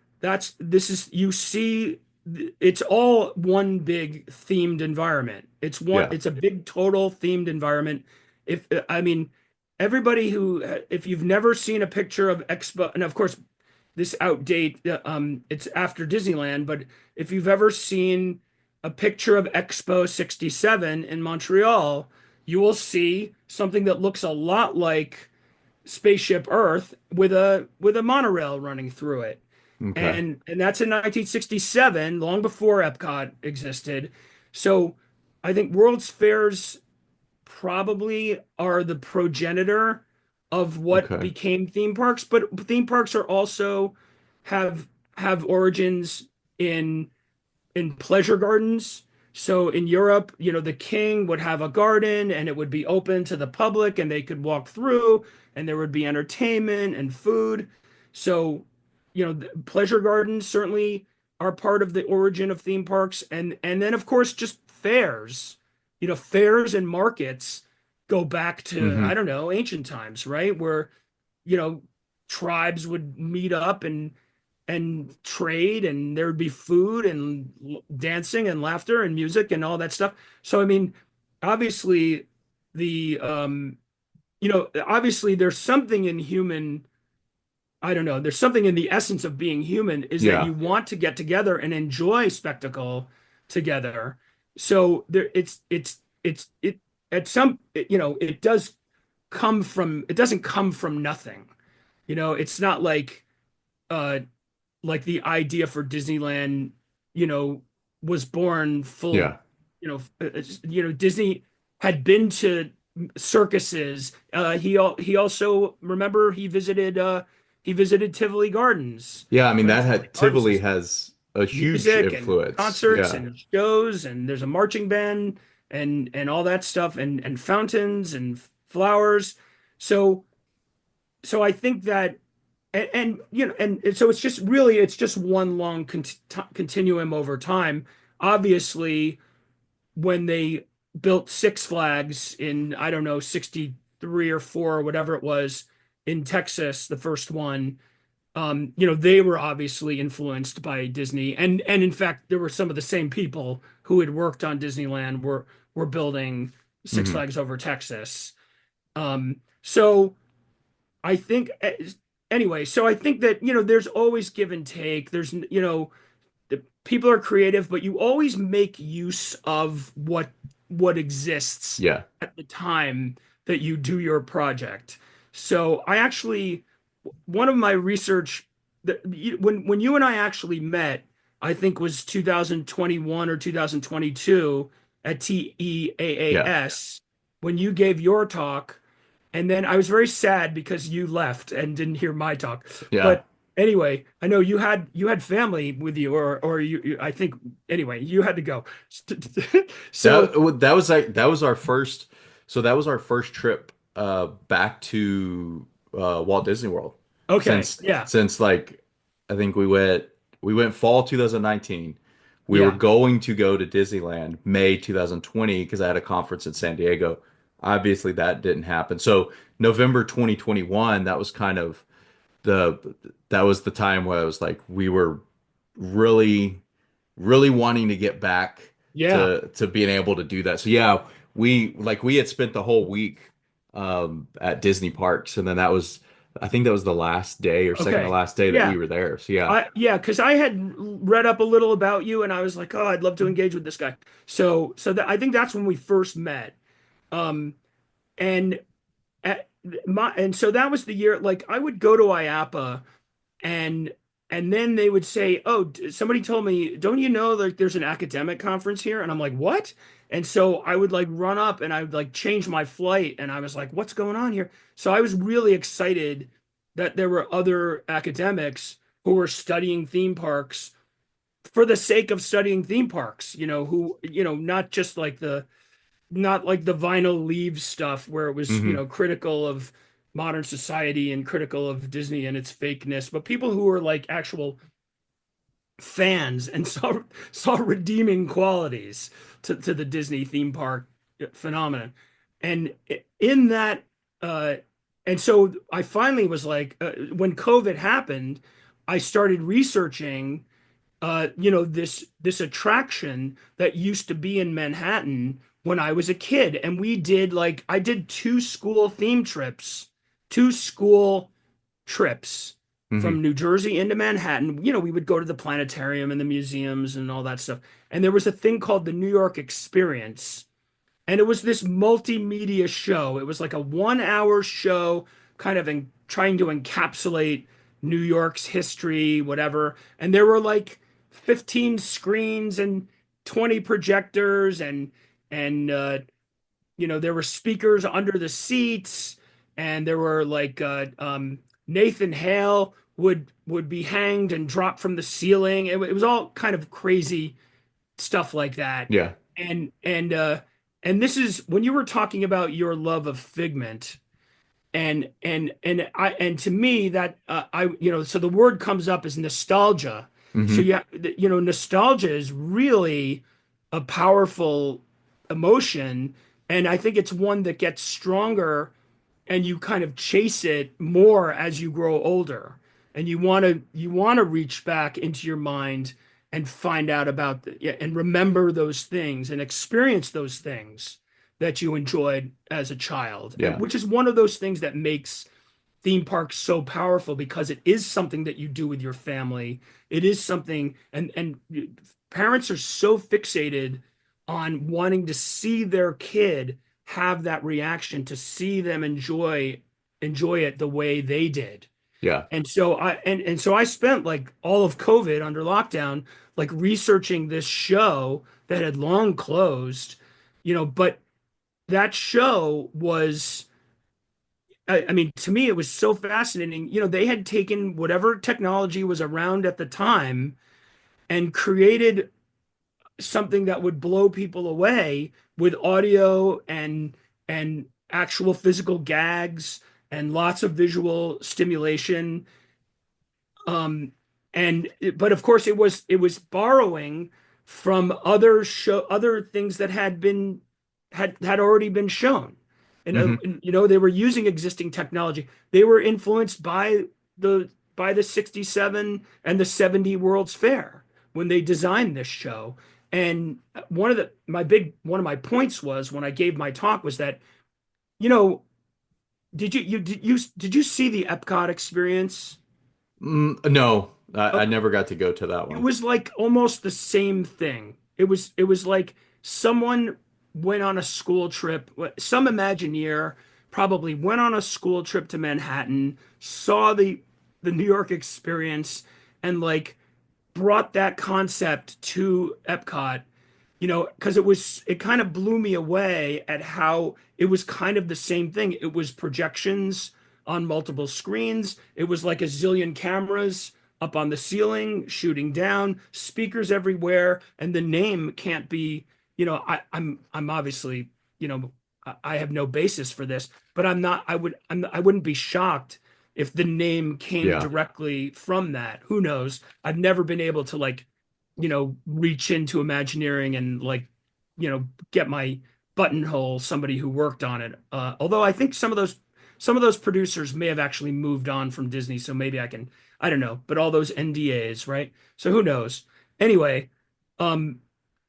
you see it's all one big themed environment. Yeah. It's a big total themed environment. If I mean everybody who if you've never seen a picture of Expo, and of course this outdate it's after Disneyland, but if you've ever seen a picture of Expo 67 in Montreal, you will see something that looks a lot like Spaceship Earth with a monorail running through it. Okay. And that's in 1967, long before Epcot existed. So I think World's Fairs probably are the progenitor of what Okay. became theme parks, but theme parks are also have have origins in pleasure gardens. So in Europe, the king would have a garden and it would be open to the public and they could walk through and there would be entertainment and food. So, pleasure gardens certainly are part of the origin of theme parks. And then of course just fairs. Fairs and markets go back to, I Hmm. don't know, ancient times, right? Where, you know, tribes would meet up and trade, and there would be food and dancing and laughter and music and all that stuff. So I mean, obviously the obviously there's something in human, I don't know, there's something in the essence of being human is that Yeah. you want to get together and enjoy spectacle together. So there it at some it does come from, it doesn't come from nothing. It's not uh like the idea for Disneyland, you know, was born full, Yeah. Disney had been to circuses. He also, remember, he visited Tivoli Gardens Yeah. I mean, when that Tivoli had Gardens Tivoli is has a huge music and influence. concerts Yeah. and shows, and there's a marching band and all that stuff, and fountains and flowers. So I think that, and so it's just one long continuum over time. Obviously, when they built Six Flags in, I don't know, 63 or 4 or whatever it was, in Texas, the first one, they were obviously influenced by Disney, and in fact there were some of the same people who had worked on Disneyland were building Six Hmm. Flags over Texas. So I think, anyway, so I think that, there's always give and take. There's, the people are creative, but you always make use of what exists Yeah. at the time that you do your project. So I actually, one of my research that, when you and I actually met, I think was 2021 or 2022 at Yeah. TEAAS, when you gave your talk, and then I was very sad because you left and didn't hear my talk. Yeah. But anyway, I know you had family with you, or I think, anyway, you had to go. So That was our first. So that was our first trip back to Walt Disney World okay, since yeah, like I think we went fall 2019. We were yeah, going to go to Disneyland May 2020 because I had a conference in San Diego. Obviously that didn't happen. So November 2021, the that was the time where I was like we were really really wanting to get back yeah. to being able to do that. So yeah, we had spent the whole week at Disney parks, and then that was I think that was the last day or second to Okay, last day that we yeah. were there. So yeah. Because I had read up a little about you, and I was like, oh, I'd love to engage with this guy. So that, I think that's when we first met. Um, and and so that was the year. Like, I would go to IAPA, and then they would say, "Oh, somebody told me, don't you know, like, there's an academic conference here?" And I'm like, "What?" And so I would like run up and I would like change my flight, and I was like, "What's going on here?" So I was really excited that there were other academics who were studying theme parks for the sake of studying theme parks, who, not just like not like the vinyl leaves stuff where it was, Hmm. critical of modern society and critical of Disney and its fakeness, but people who were like actual fans and saw redeeming qualities to the Disney theme park phenomenon. And in that, uh, and so I finally was like, when COVID happened, I started researching, this attraction that used to be in Manhattan when I was a kid. And I did two school trips Hmm. from New Jersey into Manhattan. We would go to the planetarium and the museums and all that stuff. And there was a thing called the New York Experience, and it was this multimedia show. It was like a 1 hour show, kind of trying to encapsulate New York's history, whatever. And there were like 15 screens and 20 projectors, and there were speakers under the seats. and there were like Nathan Hale would be hanged and drop from the ceiling. It was all kind of crazy stuff like that. Yeah. And and uh and this is when you were talking about your love of Figment, and to me that I so the word comes up as nostalgia. So Hmm. yeah, nostalgia is really a powerful emotion, and I think it's one that gets stronger, and you kind of chase it more as you grow older, and you want to reach back into your mind and find out about yeah, and remember those things and experience those things that you enjoyed as a child, and Yeah. which is one of those things that makes theme parks so powerful, because it is something that you do with your family. It is something, and parents are so fixated on wanting to see their kid have that reaction, to see them enjoy it the way they did. Yeah. And so I spent like all of COVID under lockdown, like researching this show that had long closed, but that show was, I mean, to me, it was so fascinating. They had taken whatever technology was around at the time and created something that would blow people away with audio and actual physical gags and lots of visual stimulation. Um, but of course, it was borrowing from other things that had already been shown. Hmm. They were using existing technology. They were influenced by the 67 and the 70 World's Fair when they designed this show. And one of my points was, when I gave my talk, was that, you know, did you see the Epcot experience? No, I never got to go to that It one. was like almost the same thing. It was like someone went on a school trip. Some Imagineer probably went on a school trip to Manhattan, saw the New York experience, and like brought that concept to Epcot, because it kind of blew me away at how it was kind of the same thing. It was projections on multiple screens. It was like a zillion cameras up on the ceiling, shooting down, speakers everywhere, and the name can't be, I'm obviously, I have no basis for this, but I wouldn't be shocked if the name came Yeah. directly from that. Who knows? I've never been able to like, reach into Imagineering and like, get my buttonhole somebody who worked on it. Although I think some of those producers may have actually moved on from Disney, so maybe I don't know, but all those NDAs, right? So who knows? Anyway, um,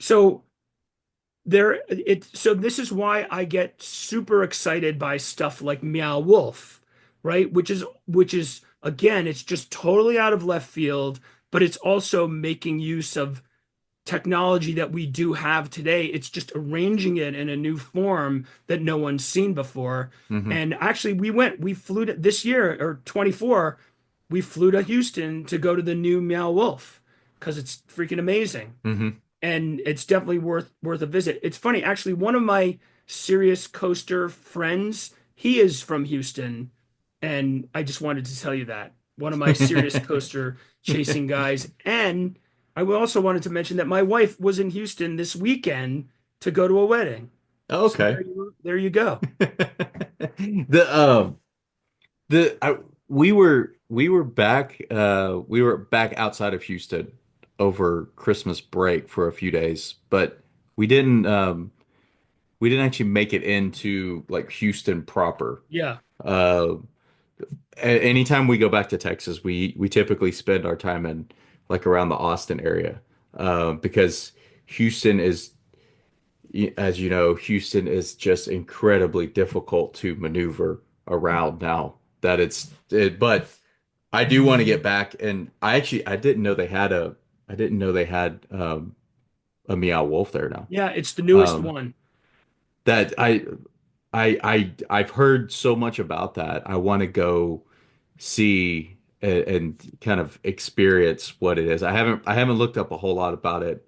so so this is why I get super excited by stuff like Meow Wolf, right? Which is again, it's just totally out of left field, but it's also making use of technology that we do have today. It's just arranging it in a new form that no one's seen before. Hmm. And actually, we flew to this year, or 24, we flew to Houston to go to the new Meow Wolf because it's freaking amazing. Hmm. And it's definitely worth a visit. It's funny, actually, one of my Serious Coaster friends, he is from Houston, and I just wanted to tell you that. One of my Serious Coaster chasing guys. And I also wanted to mention that my wife was in Houston this weekend to go to a wedding. So Okay. there you go. The the I we were back outside of Houston over Christmas break for a few days, but we didn't we didn't actually make it into like Houston proper. Yeah. Uh Anytime we go back to Texas, we typically spend our time in like around the Austin area. Because Houston is, as you know, Houston is just incredibly difficult to maneuver around now that but I do want to get back, and I didn't know I didn't know they had a Meow Wolf there now. Yeah, it's the newest Um one. that I've heard so much about that. I want to go see and kind of experience what it is. I haven't looked up a whole lot about it.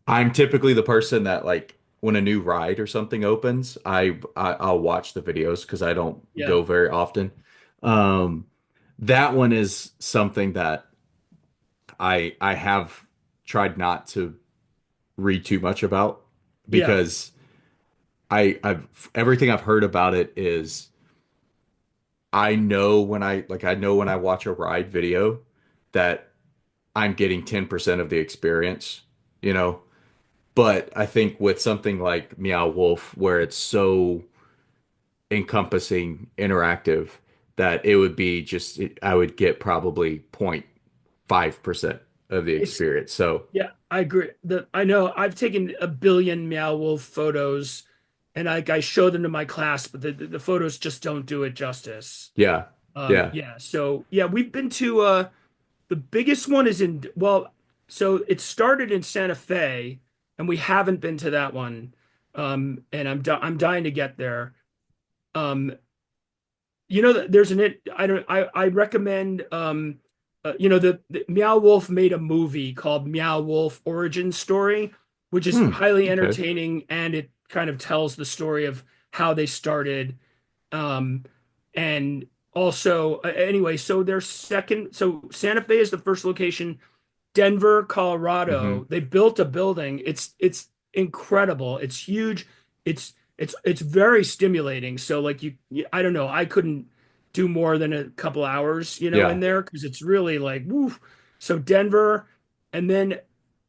I'm typically the person that like when a new ride or something opens, I'll watch the videos because I don't Yeah. go very often. Um, that one is something that I have tried not to read too much about Yeah. because I've everything I've heard about it is I know when I watch a ride video that I'm getting 10% of the experience, you know. But I think with something like Meow Wolf, where it's so encompassing, interactive, that it would be just, I would get probably 0.5% of the It's experience. So, Yeah, I agree. I know I've taken a billion Meow Wolf photos, and I show them to my class, but the photos just don't do it justice. yeah, yeah. Yeah. So yeah, we've been to the biggest one is in well, so it started in Santa Fe, and we haven't been to that one. And I'm dying to get there. Um, there's an it. I don't. I recommend. The Meow Wolf made a movie called Meow Wolf Origin Story, which is Hmm. highly Okay. entertaining, and it kind of tells the story of how they started. Um, and also, anyway, so their second. So Santa Fe is the first location. Denver, Hmm. Colorado. They built a building. It's incredible. It's huge. It's very stimulating. So like I don't know. I couldn't do more than a couple hours, in Yeah. there because it's really like woo. So Denver, and then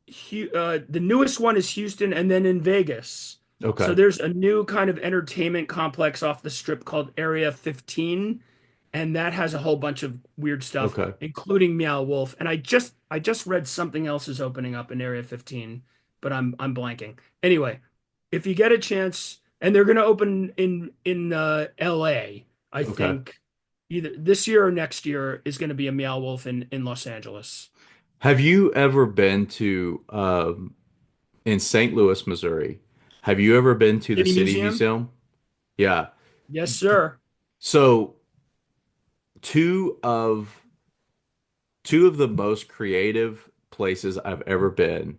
the newest one is Houston, and then in Vegas. So Okay. there's a new kind of entertainment complex off the strip called Area 15, and that has a whole bunch of weird stuff, Okay. including Meow Wolf. And I just read something else is opening up in Area 15, but I'm blanking. Anyway, if you get a chance, and they're going to open in LA, I Okay. think either this year or next year is going to be a Meow Wolf in Los Angeles. Have you ever been to in St. Louis, Missouri? Have you ever been to the City City Museum? Museum? Yeah. Yes, sir. So two of two of the most creative places I've ever been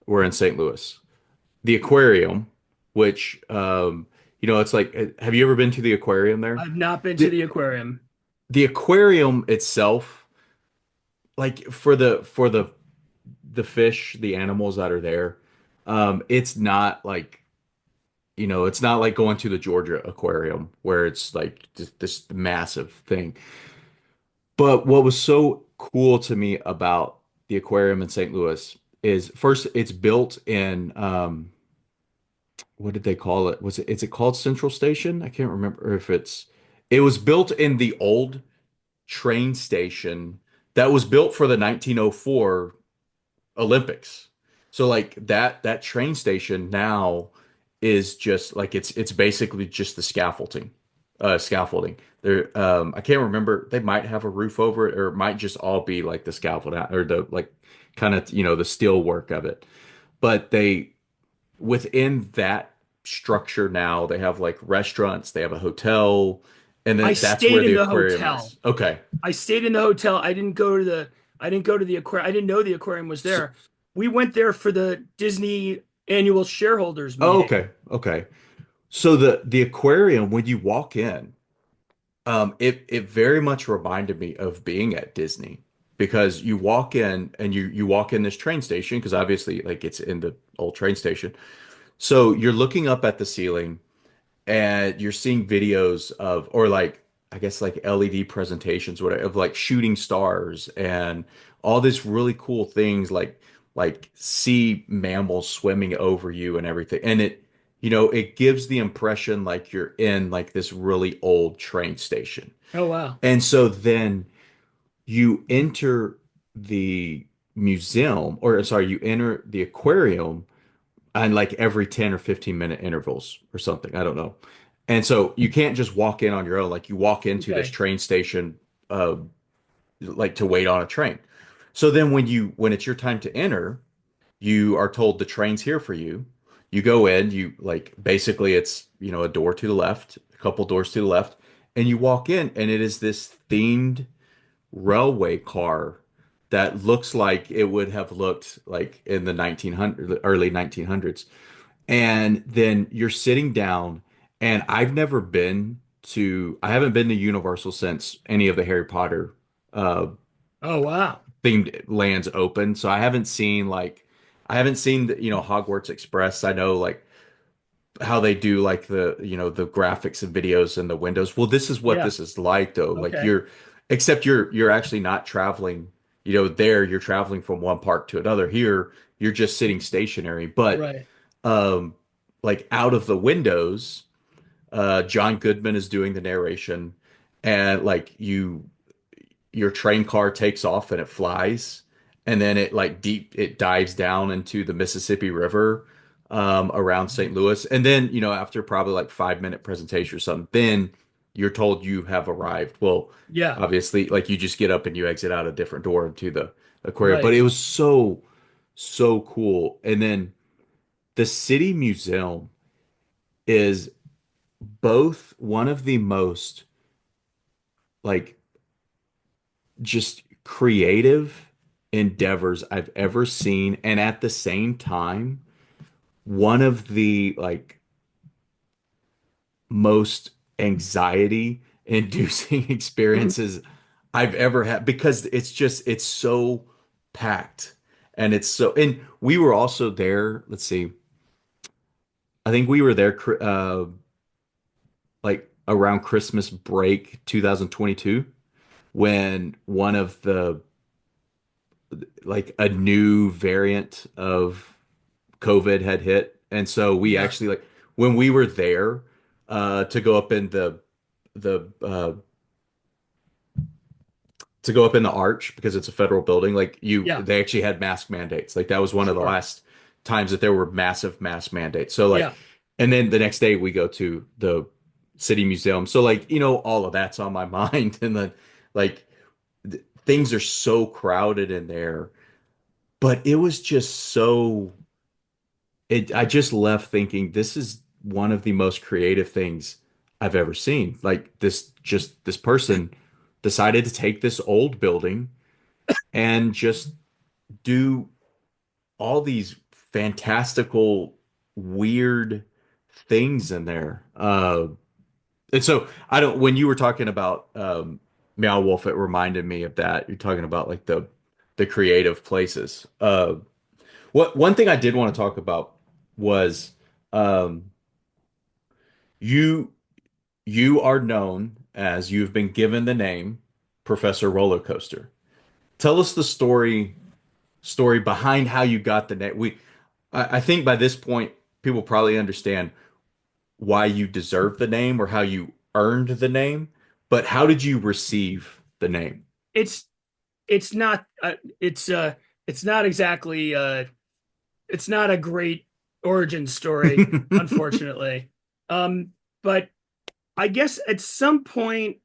were in St. Louis. The aquarium, which it's like, have you ever been to the aquarium there? I've not been to The the aquarium. the aquarium itself, like for the fish, the animals that are there, it's not like it's not like going to the Georgia aquarium where it's like just this massive thing. But what was so cool to me about the aquarium in St. Louis is first it's built in what did they call it? Is it called Central Station? I can't remember if it was built in the old train station that was built for the 1904 Olympics. So like that train station now is just like it's basically just the scaffolding. There I can't remember, they might have a roof over it or it might just all be like the scaffold or the like kind of the steel work of it. But they within that structure now they have like restaurants, they have a hotel, and I then that's stayed where in the the aquarium hotel. is. Okay. I stayed in the hotel. I didn't go to the aquarium. I didn't know the aquarium was So, there. We went there for the Disney annual shareholders oh, meeting. okay. Okay. So the aquarium, when you walk in, it very much reminded me of being at Disney because you walk in and you walk in this train station because obviously like it's in the old train station. So you're looking up at the ceiling and you're seeing videos of or like I guess like LED presentations whatever of like shooting stars and all these really cool things like sea mammals swimming over you and everything. And it gives the impression like you're in like this really old train station. Oh wow. And so then you enter the museum or sorry, you enter the aquarium and like every 10 or 15-minute intervals or something. I don't know. And so you can't just walk in on your own. Like you walk into this Okay. train station, like to wait on a train. So then when it's your time to enter, you are told the train's here for you. You go in, you like basically it's, a door to the left, a couple doors to the left, and you walk in and it is this themed railway car that looks like it would have looked like in the 1900 early 1900s And then you're sitting down, and I haven't been to Universal since any of the Harry Potter uh, Oh wow. themed lands open. So I haven't seen the, Hogwarts Express. I know like how they do like the graphics and videos and the windows. Well, this is what Yeah. this is like though. Like Okay. except you're actually not traveling, there you're traveling from one park to another. Here you're just sitting stationary, but Right. um like out of the windows, John Goodman is doing the narration, and like your train car takes off and it flies, and then it dives down into the Mississippi River around St. Louis, and then after probably like 5 minute presentation or something, then you're told you have arrived. Well, Yeah. obviously, like you just get up and you exit out a different door into the aquarium, but Right. it was so cool. And then the City Museum is both one of the most like just creative endeavors I've ever seen, and at the same time, one of the like most anxiety inducing experiences I've ever had, because it's so packed, and we were also there, let's see, I think we were there like around Christmas break 2022, when one of the like a new variant of COVID had hit. And so we Yeah. actually like when we were there to go up in the to go up in the arch, because it's a federal building, like Yeah. they actually had mask mandates. Like that was one of the Sure. last times that there were massive mask mandates. So like, Yeah. and then the next day we go to the City Museum. So like, all of that's on my mind. And then like things are so crowded in there, but it was just I just left thinking this is one of the most creative things I've ever seen. Like this person decided to take this old building and just do all these fantastical, weird things in there. And so I don't, when you were talking about Meow Wolf, it reminded me of that. You're talking about like the creative places. One thing I did want to talk about was um, you you are known as, you've been given the name Professor Roller Coaster. Tell us the story behind how you got the name. I think by this point people probably understand why you deserve the name or how you earned the name, but how did you receive the name? It's it's not it's not exactly it's not a great origin story, unfortunately. But I guess at some point,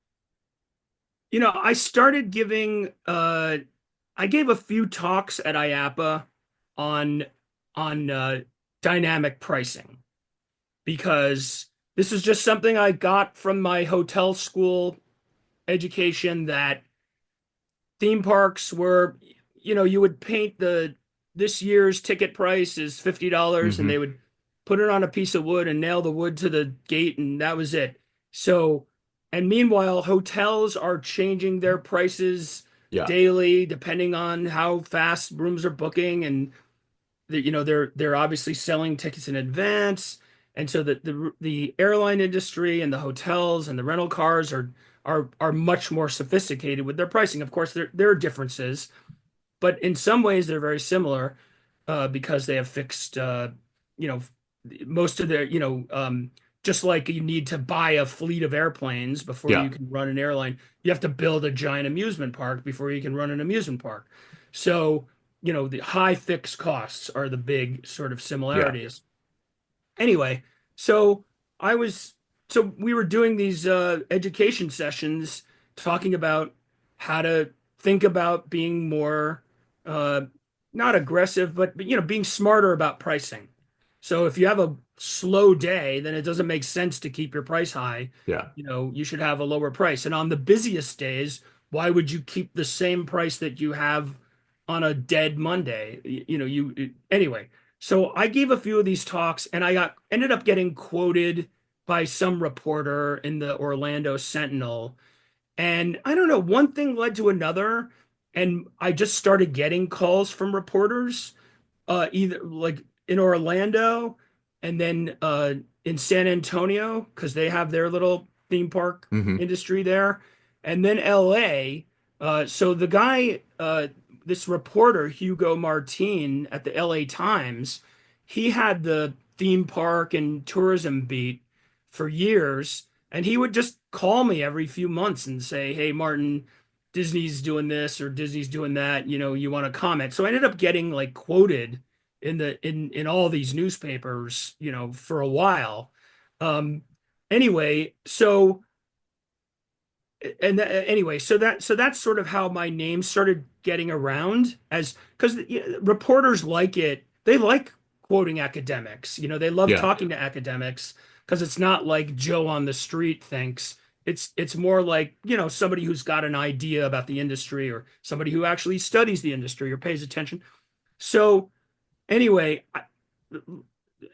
I started giving I gave a few talks at IAPA on on dynamic pricing, because this is just something I got from my hotel school education, that theme parks were, you would paint this year's ticket price is $50, and they Hmm. would put it on a piece of wood and nail the wood to the gate, and that was it. So, and meanwhile, hotels are changing their prices Yeah, daily depending on how fast rooms are booking, and they're obviously selling tickets in advance. And so the airline industry and the hotels and the rental cars are much more sophisticated with their pricing. Of course, there are differences, but in some ways they're very similar, because they have fixed, you know, most of their, just like you need to buy a fleet of airplanes before yeah, you can run an airline, you have to build a giant amusement park before you can run an amusement park. So, the high fixed costs are the big sort of yeah, similarities. Anyway, so I was so we were doing these education sessions talking about how to think about being more uh, not aggressive, but being smarter about pricing. So if you have a slow day, then it doesn't make sense to keep your price high. yeah, You should have a lower price. And on the busiest days, why would you keep the same price that you have on a dead Monday? Anyway. So I gave a few of these talks and I got ended up getting quoted by some reporter in the Orlando Sentinel. And I don't know, one thing led to another, and I just started getting calls from reporters, either like in Orlando and then in San Antonio, because they have their little theme park Hmm. industry there, and then LA. So the guy, this reporter, Hugo Martin at the LA Times, he had the theme park and tourism beat for years. And he would just call me every few months and say, "Hey, Martin, Disney's doing this or Disney's doing that. You want to comment?" So I ended up getting like quoted in all these newspapers, for a while. Um, anyway, so anyway, so that's sort of how my name started getting around, as because reporters like it. They like quoting academics. They love Yeah. talking to academics because it's not like Joe on the street thinks. It's more like, somebody who's got an idea about the industry, or somebody who actually studies the industry or pays attention. So anyway,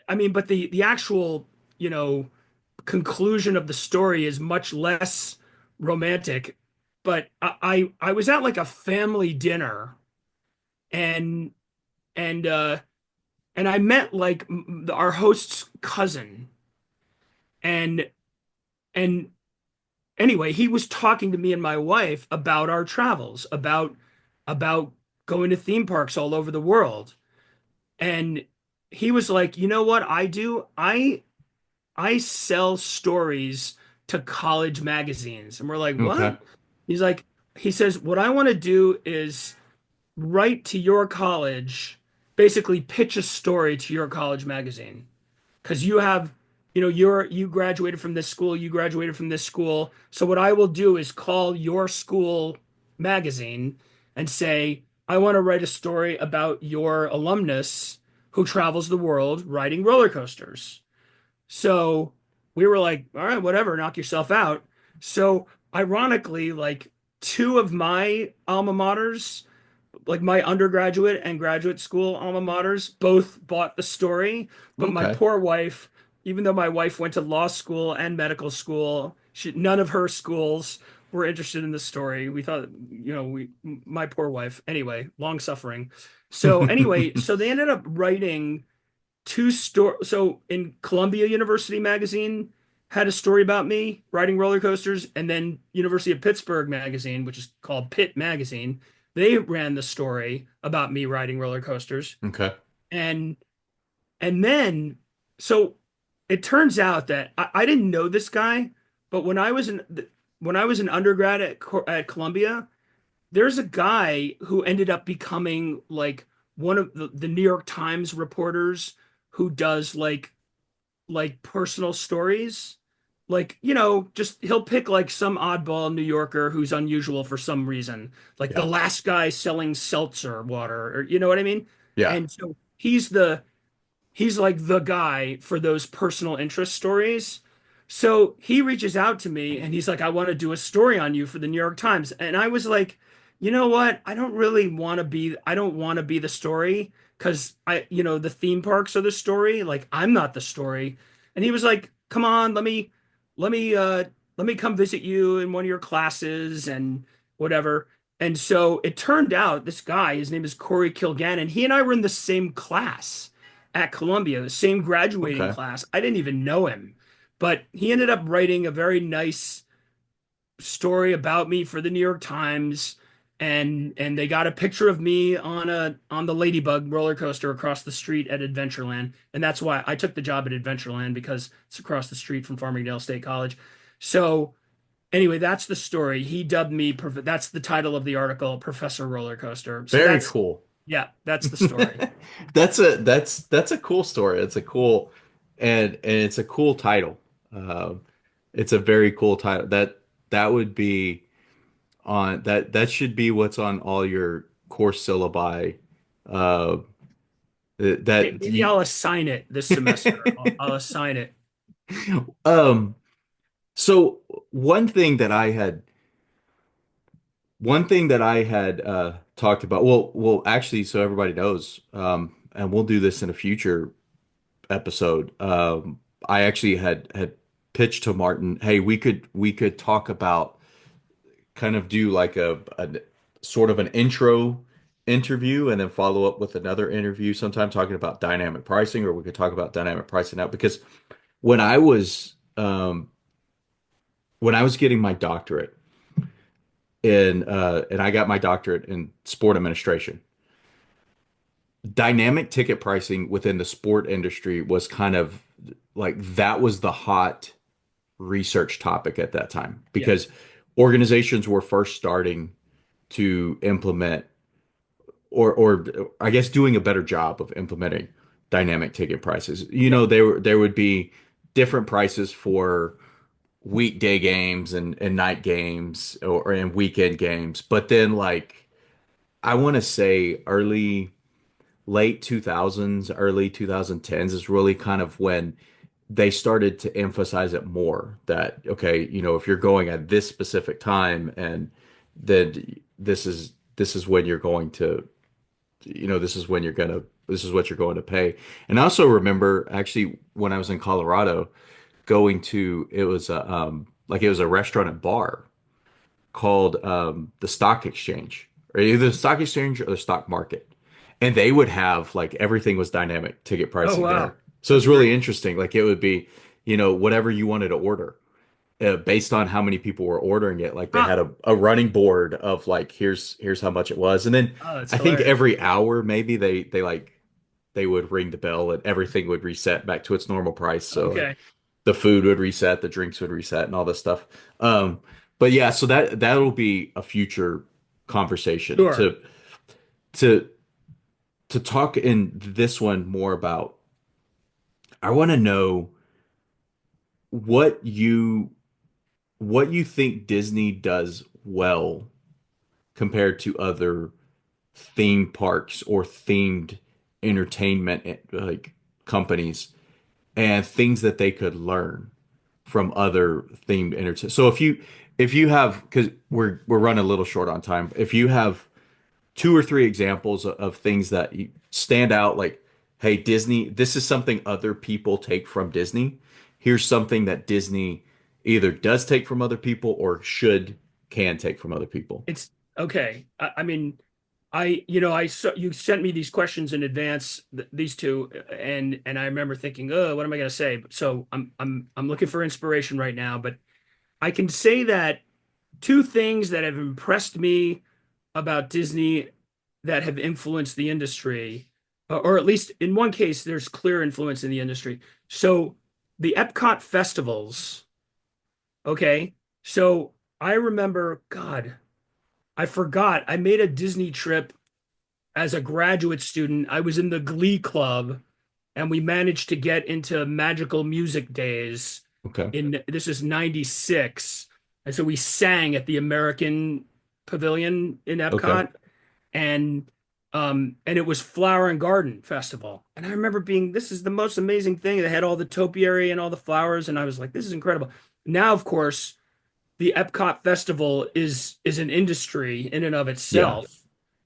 I mean, but the actual, you know, conclusion of the story is much less romantic. But I was at like a family dinner, and and uh and I met like our host's cousin, and and anyway, he was talking to me and my wife about our travels, about going to theme parks all over the world. And he was like, "You know what I do? I sell stories to college magazines." And we're like, Okay. "What?" He's like, he says, "What I want to do is write to your college, basically pitch a story to your college magazine. Because you have, you graduated from this school, you graduated from this school. So what I will do is call your school magazine and say, I want to write a story about your alumnus who travels the world riding roller coasters." So we were like, "All right, whatever, knock yourself out." So ironically, like two of my alma maters, like my undergraduate and graduate school alma maters, both bought the story. But my Okay. poor wife, even though my wife went to law school and medical school, none of her schools were interested in the story. We thought, my poor wife. Anyway, long suffering. So anyway, so they ended up writing two story. So in Columbia University magazine had a story about me riding roller coasters, and then University of Pittsburgh magazine, which is called Pitt Magazine, they ran the story about me riding roller coasters. Okay. And then so it turns out that I didn't know this guy, but when I was an undergrad at Columbia, there's a guy who ended up becoming like one of the New York Times reporters who does like personal stories. Like, just he'll pick like some oddball New Yorker who's unusual for some reason, like the Yeah. last guy selling seltzer water, or you know what I mean? Yeah. And so he's like the guy for those personal interest stories. So he reaches out to me and he's like, "I want to do a story on you for the New York Times." And I was like, "You know what? I don't want to be the story, because the theme parks are the story. Like, I'm not the story." And he was like, "Come on, let me, let me come visit you in one of your classes and whatever." And so it turned out this guy, his name is Corey Kilgannon, he and I were in the same class at Columbia, the same graduating Okay. class. I didn't even know him, but he ended up writing a very nice story about me for the New York Times, and they got a picture of me on the Ladybug roller coaster across the street at Adventureland, and that's why I took the job at Adventureland, because it's across the street from Farmingdale State College. So anyway, that's the story. He dubbed me. That's the title of the article, Professor Roller Coaster. So Very that's cool. yeah, that's the story. That's a cool story. It's a cool and it's a cool title. Um, it's a very cool title. That would be on that should be what's on all your course syllabi. Uh, that Maybe you, I'll assign it this semester. I'll assign it. um. So one thing that I had talked about. Well, actually, so everybody knows. and we'll do this in a future episode. I actually had pitched to Martin, hey, we could talk about kind of do like a sort of an intro interview and then follow up with another interview sometime talking about dynamic pricing, or we could talk about dynamic pricing now because when I was when I was getting my doctorate in and I got my doctorate in sport administration, dynamic ticket pricing within the sport industry was kind of like that was the hot research topic at that time Yeah. because organizations were first starting to implement or I guess doing a better job of implementing dynamic ticket prices. You Yeah. know, there would be different prices for weekday games and night games or and weekend games, but then like I want to say late 2000s, early 2010s is really kind of when they started to emphasize it more that okay, you know, if you're going at this specific time and then this is when you're going to you know, this is what you're going to pay. And I also remember actually when I was in Colorado going to it was a like it was a restaurant and bar called the Stock Exchange, or either the Stock Exchange or the stock market. And they would have like everything was dynamic ticket Oh pricing wow. there. So That's it's really great. interesting. Like it would be, you know, whatever you wanted to order based on how many people were ordering it. Like they Huh. had a running board of like here's how much it was, and then Oh, that's I think hilarious. every hour maybe they like they would ring the bell and everything would reset back to its normal price. So like Okay. the food would reset, the drinks would reset, and all this stuff. Um, but yeah, so that'll be a future conversation Sure. to to talk in this one more about. I want to know what you what you think Disney does well compared to other theme parks or themed entertainment like companies and things that they could learn from other themed entertainment. So if you have because we're running a little short on time, if you have two or three examples of things that stand out, like, hey, Disney, this is something other people take from Disney. Here's something that Disney either does take from other people or can take from other people. It's okay. I mean, I saw you sent me these questions in advance, these two, and I remember thinking, oh, what am I going to say? So I'm looking for inspiration right now, but I can say that two things that have impressed me about Disney that have influenced the industry, or at least in one case, there's clear influence in the industry. So the Epcot festivals, okay. So I remember, God, I forgot. I made a Disney trip as a graduate student. I was in the Glee Club and we managed to get into Magical Music Days Okay. in this is 96. And so we sang at the American Pavilion in Okay. Epcot and it was Flower and Garden Festival. And I remember being this is the most amazing thing. They had all the topiary and all the flowers and I was like this is incredible. Now of course the Epcot Festival is an industry in and of Yeah. itself,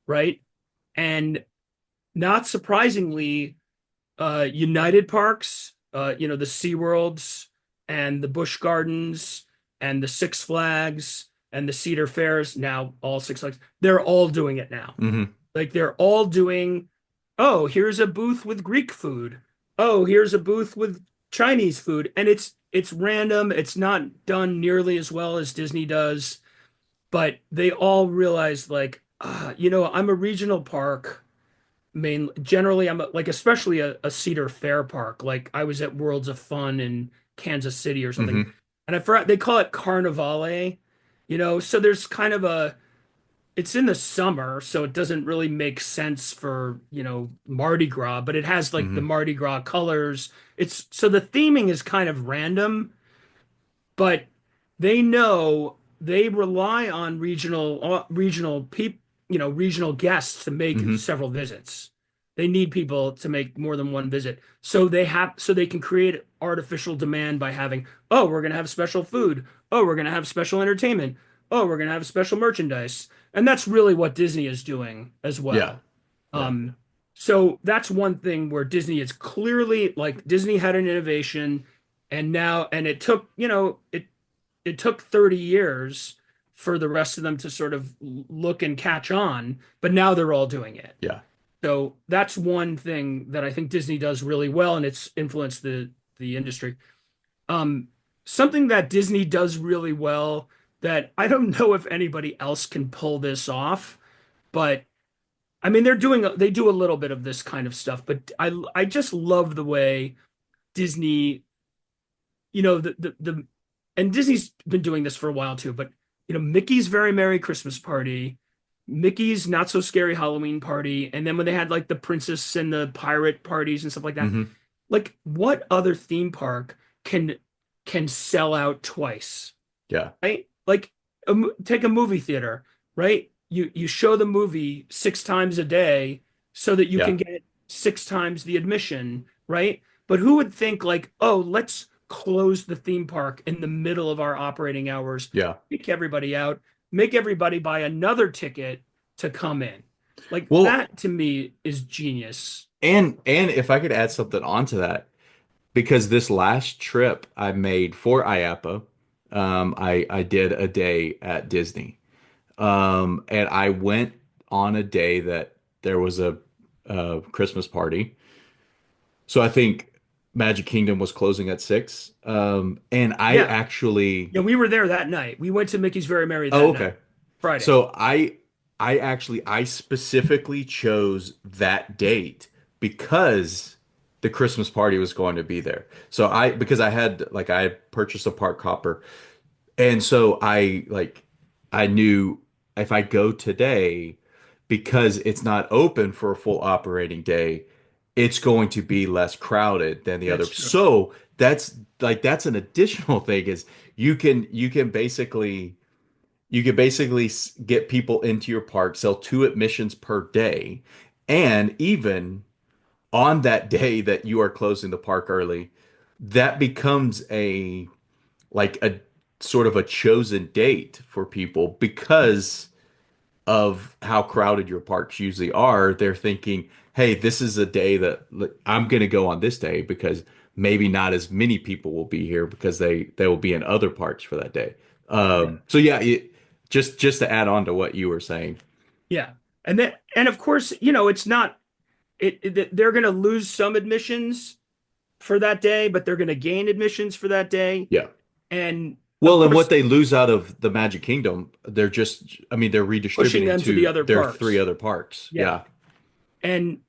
right? And not surprisingly, United Parks, the SeaWorlds and the Busch Gardens and the Six Flags and the Cedar Fairs, now all Six Flags, they're all doing it now. Hmm. Like they're all doing, oh, here's a booth with Greek food. Oh, here's a booth with Chinese food. And it's random. It's not done nearly as well as Disney does, but they all realize like, I'm a regional park main generally like especially a Cedar Fair park. Like I was at Worlds of Fun in Kansas City or something, Hmm. and I forgot they call it Carnivale, so there's kind of a it's in the summer, so it doesn't really make sense for, Mardi Gras, but it has like the Hmm. Mardi Gras colors. It's so the theming is kind of random, but they know they rely on regional guests to make Hmm. several visits. They need people to make more than one visit. So they can create artificial demand by having, oh, we're going to have special food. Oh, we're going to have special entertainment. Oh, we're going to have special merchandise. And that's really what Disney is doing as Yeah. well. Yeah. Um, So that's one thing where Disney is clearly like Disney had an innovation and now and it took, it took 30 years for the rest of them to sort of look and catch on, but now they're all doing it. Yeah. So that's one thing that I think Disney does really well and it's influenced the industry. Um, Something that Disney does really well that I don't know if anybody else can pull this off, but I mean they do a little bit of this kind of stuff, but I just love the way Disney, the and Disney's been doing this for a while too, but Mickey's Very Merry Christmas Party, Mickey's Not So Scary Halloween Party, and then when they had like the princess and the pirate parties and stuff like that, Hmm. like what other theme park can sell out twice? Yeah. Right? Like take a movie theater, right? You show the movie 6 times a day so that you Yeah. can get 6 times the admission, right? But who would think like, oh, let's close the theme park in the middle of our operating hours, Yeah. kick everybody out, make everybody buy another ticket to come in. Like Well, that to me is genius. and if I could add something onto that, because this last trip I made for IAPA, I did a day at Disney. And I went on a day that there was a Christmas party. So I think Magic Kingdom was closing at 6. And I Yeah. actually, Yeah, we were there that night. We went to Mickey's Very Merry oh, that night, okay. Friday. So I specifically chose that date because the Christmas party was going to be there. So because I had purchased a park hopper. And so I knew if I go today, because it's not open for a full operating day, it's going to be less crowded than the other. That's true. So that's an additional thing is you can basically get people into your park, sell 2 admissions per day, and even on that day that you are closing the park early, that becomes a sort of a chosen date for people because of how crowded your parks usually are. They're thinking, hey, this is a day that I'm going to go on this day because maybe not as many people will be here because they will be in other parks for that day. Right. So yeah, just to add on to what you were saying. Yeah. And of course, it's not they're going to lose some admissions for that day, but they're going to gain admissions for that day. Yeah. And of Well, and what course, they lose out of the Magic Kingdom, I mean, they're pushing redistributing them to the to other their three parks. other parks. Yeah. Yeah. And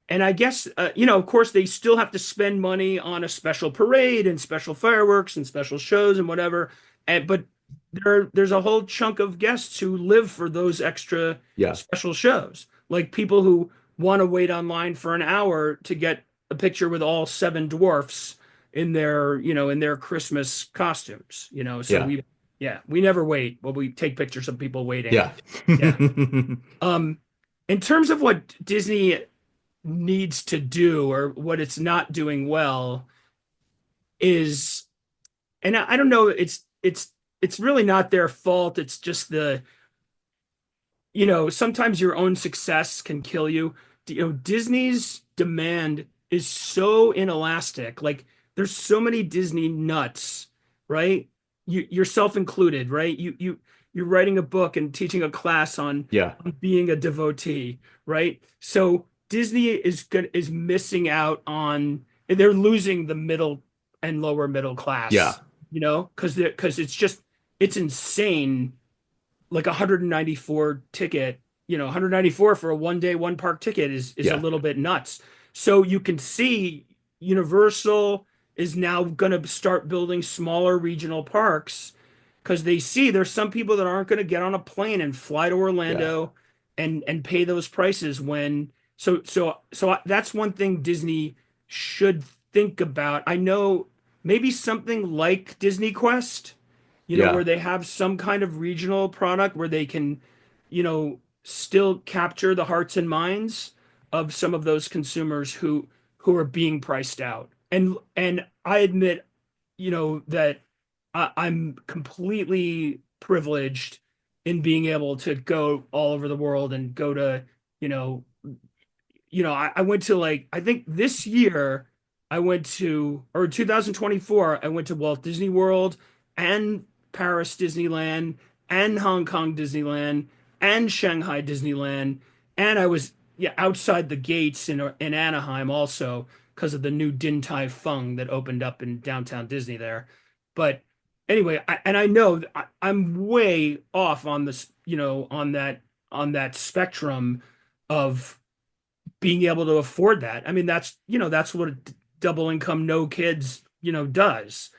And I guess, of course, they still have to spend money on a special parade and special fireworks and special shows and whatever. But there's a whole chunk of guests who live for those extra Yeah. special shows, like people who want to wait online for an hour to get a picture with all seven dwarfs in their Christmas costumes. So Yeah. we never wait, but we take pictures of people waiting. Yeah. Yeah. Um, in terms of what Disney needs to do or what it's not doing well is, and I don't know, it's really not their fault. It's just sometimes your own success can kill you. Disney's demand is so inelastic. Like there's so many Disney nuts, right? Yourself included, right? You're writing a book and teaching a class Yeah. on being a devotee, right? So Disney is missing out on, they're losing the middle and lower middle Yeah. class, because it's insane, like 194 ticket, 194 for a 1 day, one park ticket is a Yeah. little bit nuts. So you can see Universal is now going to start building smaller regional parks because they see there's some people that aren't going to get on a plane and fly to Yeah. Orlando and pay those prices when that's one thing Disney should think about. I know maybe something like Disney Quest, Yeah. where they have some kind of regional product where they can, still capture the hearts and minds of some of those consumers who are being priced out. And I admit, that I'm completely privileged in being able to go all over the world and go to, you know, I went to like, I think this year I went to, or 2024, I went to Walt Disney World and Paris Disneyland and Hong Kong Disneyland and Shanghai Disneyland. And I was, yeah, outside the gates in Anaheim also because of the new Din Tai Fung that opened up in downtown Disney there. But anyway, and I know I'm way off on this, on that spectrum of being able to afford that. I mean, that's what a double income, no kids, does.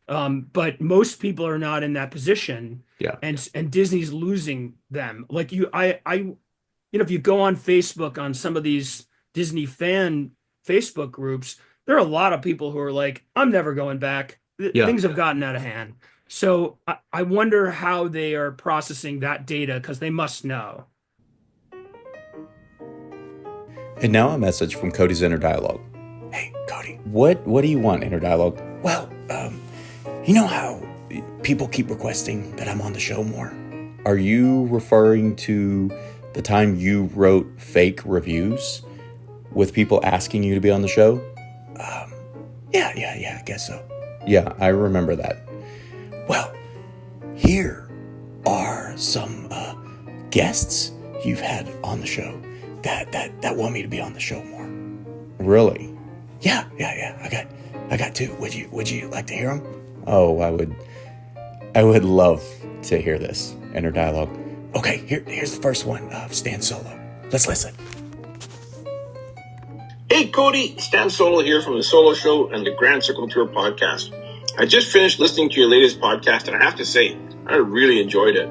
But most people are not in that position, Yeah. and Disney's losing them. Like if you go on Facebook on some of these Disney fan Facebook groups, there are a lot of people who are like, I'm never going back. Yeah. Things have gotten out of hand. So I wonder how they are processing that data because they must know. And now a message from Cody's Inner Dialogue. Hey, Cody. What do you want, Inner Dialogue? Well, you know how people keep requesting that I'm on the show more? Are you referring to the time you wrote fake reviews with people asking you to be on the show? Yeah, I guess so. Yeah, I remember that. Well, here are some guests you've had on the show that want me to be on the show more. Really? Yeah. I got two. Would you like to hear them? Oh, I would love to hear this Inner Dialogue. Okay, here's the first one. Stan Solo. Let's listen. Hey Cody, Stan Solo here from the Solo Show and the Grand Circle Tour podcast. I just finished listening to your latest podcast and I have to say, I really enjoyed it.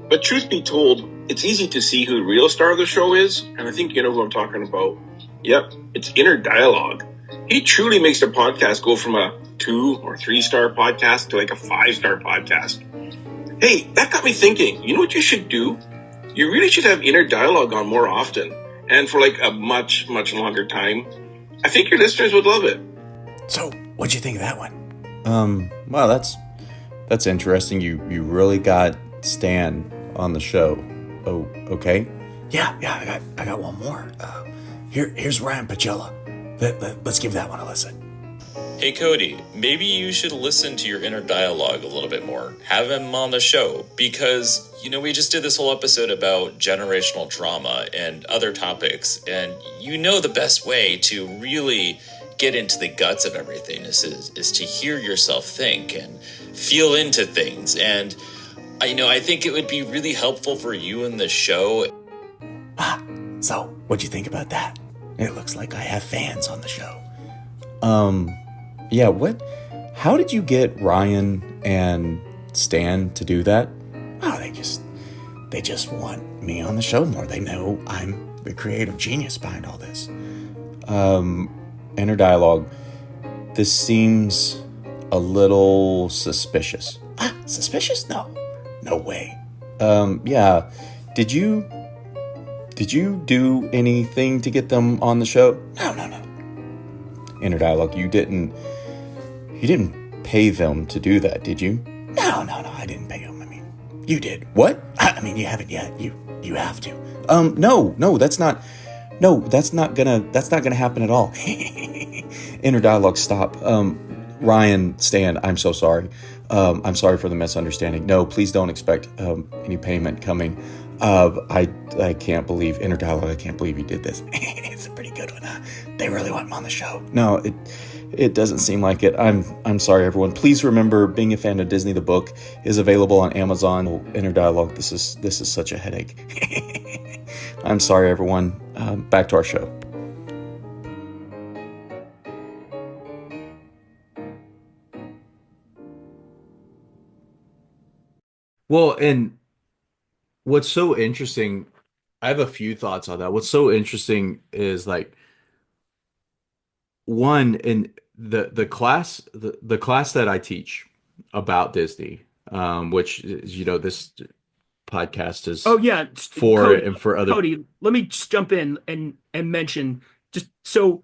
But truth be told, it's easy to see who the real star of the show is, and I think you know who I'm talking about. Yep, it's Inner Dialogue. He truly makes the podcast go from a 2 or 3-star podcast to like a 5-star podcast. Hey, that got me thinking, you know what you should do? You really should have Inner Dialogue on more often, and for like a much, much longer time. I think your listeners would love it. So, what'd you think of that one? Well, that's interesting. You really got Stan on the show. Oh, okay. Yeah, I got one more. Here's Ryan Pacella. Let's give that one a listen. Hey Cody, maybe you should listen to your inner dialogue a little bit more. Have him on the show because, we just did this whole episode about generational trauma and other topics, and the best way to really get into the guts of everything is to hear yourself think and feel into things. And I think it would be really helpful for you in the show. So what'd you think about that? It looks like I have fans on the show. Yeah, how did you get Ryan and Stan to do that? Oh, they just want me on the show more. They know I'm the creative genius behind all this. Inner Dialogue, this seems a little suspicious. Suspicious? No way. Yeah. Did you do anything to get them on the show? No. Inner Dialogue, you didn't pay them to do that, did you? No, I didn't pay them. I mean, you did. What? I mean, you haven't yet. You have to. No, that's not gonna happen at all. Inner Dialogue, stop. Ryan, Stan, I'm so sorry. I'm sorry for the misunderstanding. No, please don't expect any payment coming. I can't believe, Inner Dialogue, I can't believe you did this. It's a pretty good one, huh? They really want him on the show. No, it doesn't seem like it. I'm sorry, everyone. Please remember, Being a Fan of Disney the book is available on Amazon. Inner Dialogue, this is such a headache. I'm sorry, everyone. Back to our show. Well, and what's so interesting, I have a few thoughts on that. What's so interesting is like one in the class that I teach about Disney, which is, this podcast is Oh yeah, for Cody, and for other. Cody, let me just jump in and mention just so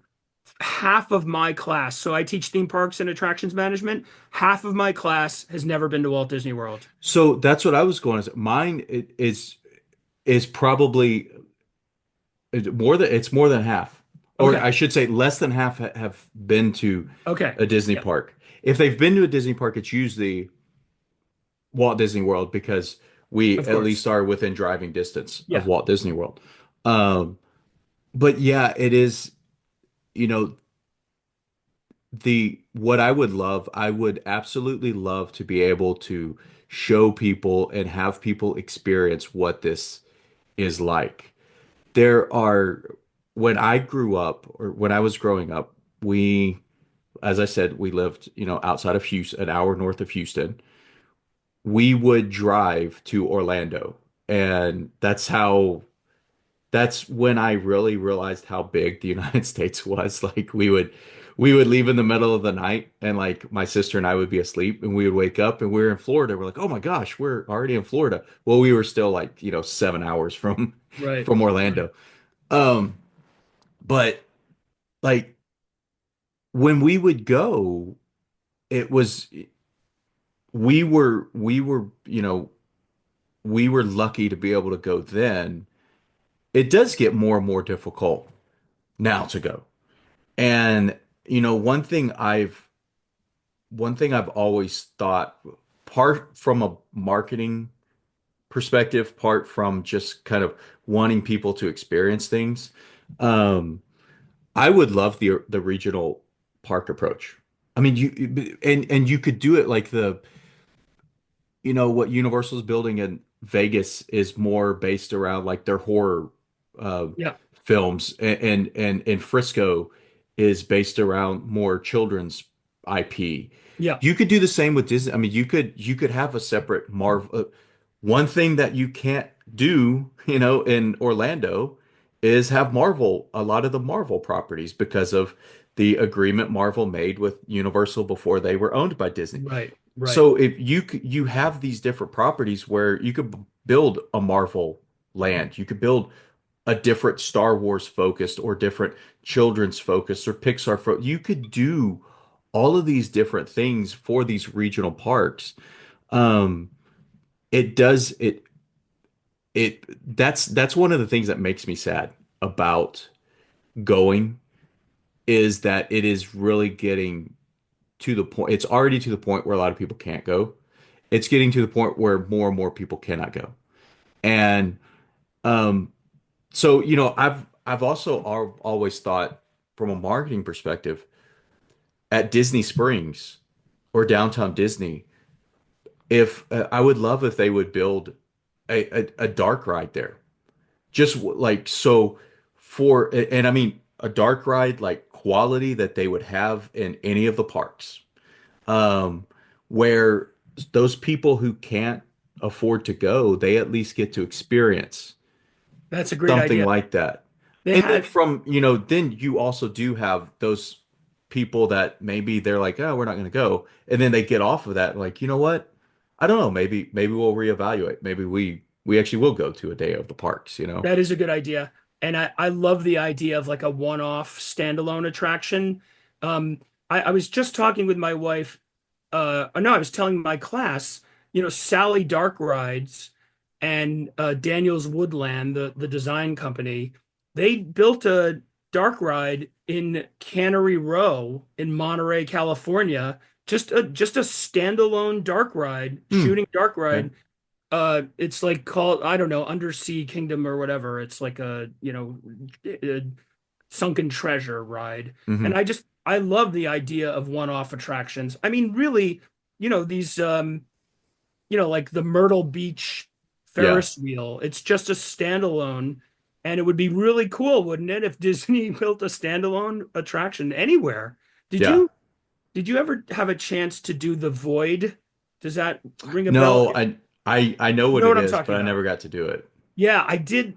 half of my class, so I teach theme parks and attractions management, half of my class has never been to Walt Disney World. So that's what I was going to say. Mine is probably it's more than half. or Okay. I should say less than half have been to Okay. a Disney Yep. park. If they've been to a Disney park, it's usually Walt Disney World because we Of at course. least are within driving distance of Yeah. Walt Disney World. Um, but yeah, it is, you know, the what I would love, I would absolutely love to be able to show people and have people experience what this is like. There are, when I grew up or when I was growing up, we, as I said, we lived, outside of Houston, an hour north of Houston. We would drive to Orlando, and that's when I really realized how big the United States was. Like we would leave in the middle of the night, and like my sister and I would be asleep and we would wake up and we were in Florida. We're like, "Oh my gosh, we're already in Florida." Well, we were still like, 7 hours from Right. from Right. Orlando. Um, but like when we would go, it was we were lucky to be able to go then. It does get more and more difficult now to go. And one thing I've always thought, part from a marketing perspective, part from just kind of wanting people to experience things, um, I would love the regional park approach. I mean, and you could do it like what Universal's building in Vegas is more based around like their horror uh, Yeah. films, and Frisco is based around more children's IP. Yeah. You could do the same with Disney. I mean, you could have a separate Marvel. One thing that you can't do, in Orlando is have a lot of the Marvel properties because of the agreement Marvel made with Universal before they were owned by Disney. Right. Right. So if you have these different properties where you could build a Marvel land, you could build a different Star Wars focused or different children's focused or Pixar you could do all of these different things for these regional parks. Um, it does that's one of the things that makes me sad about going is that it is really getting to the point. It's already to the point where a lot of people can't go. It's getting to the point where more and more people cannot go. And um, so I've also always thought from a marketing perspective at Disney Springs or downtown Disney, if I would love if they would build a dark ride there, just like so and I mean a dark ride like quality that they would have in any of the parks, um, where those people who can't afford to go, they at least get to experience That's a great something idea. like that. They And then had then you also do have those people that maybe they're like, oh, we're not going to go. And then they get off of that, like, you know what? I don't know. Maybe we'll reevaluate. Maybe we actually will go to a day of the parks. That is a good idea. And I love the idea of like a one-off standalone attraction. I was just talking with my wife. No, I was telling my class, Sally Dark Rides and Daniels Woodland, the design company, they built a dark ride in Cannery Row in Monterey, California. Just a standalone dark ride, Hmm. shooting dark Okay. ride. It's like called, I don't know, Undersea Kingdom or whatever. It's like a sunken treasure ride. And Hmm. I love the idea of one-off attractions. I mean, really, these like the Myrtle Beach Yeah. Ferris wheel. It's just a standalone, and it would be really cool, wouldn't it, if Disney built a standalone attraction anywhere? Did Yeah. you did you ever have a chance to do the Void? Does that ring a bell? No, I know You what know it what I'm is, talking but I about. never got to do it. Yeah, I did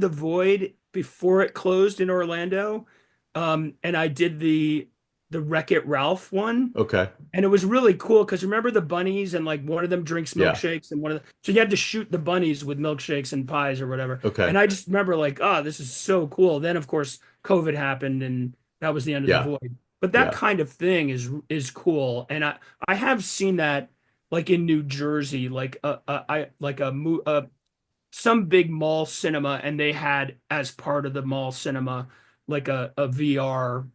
the Void before it closed in Orlando. And I did the Wreck-It Ralph one. Okay. And it was really cool because remember the bunnies and like one of them drinks Yeah. milkshakes and so you had to shoot the bunnies with milkshakes and pies or whatever. Okay. And I just remember like, oh, this is so cool. Then of course COVID happened and that was the end of the Yeah. Void. But that Yeah. kind of thing is cool. And I have seen that like in New Jersey, like I like some big mall cinema, and they had as part of the mall cinema a VR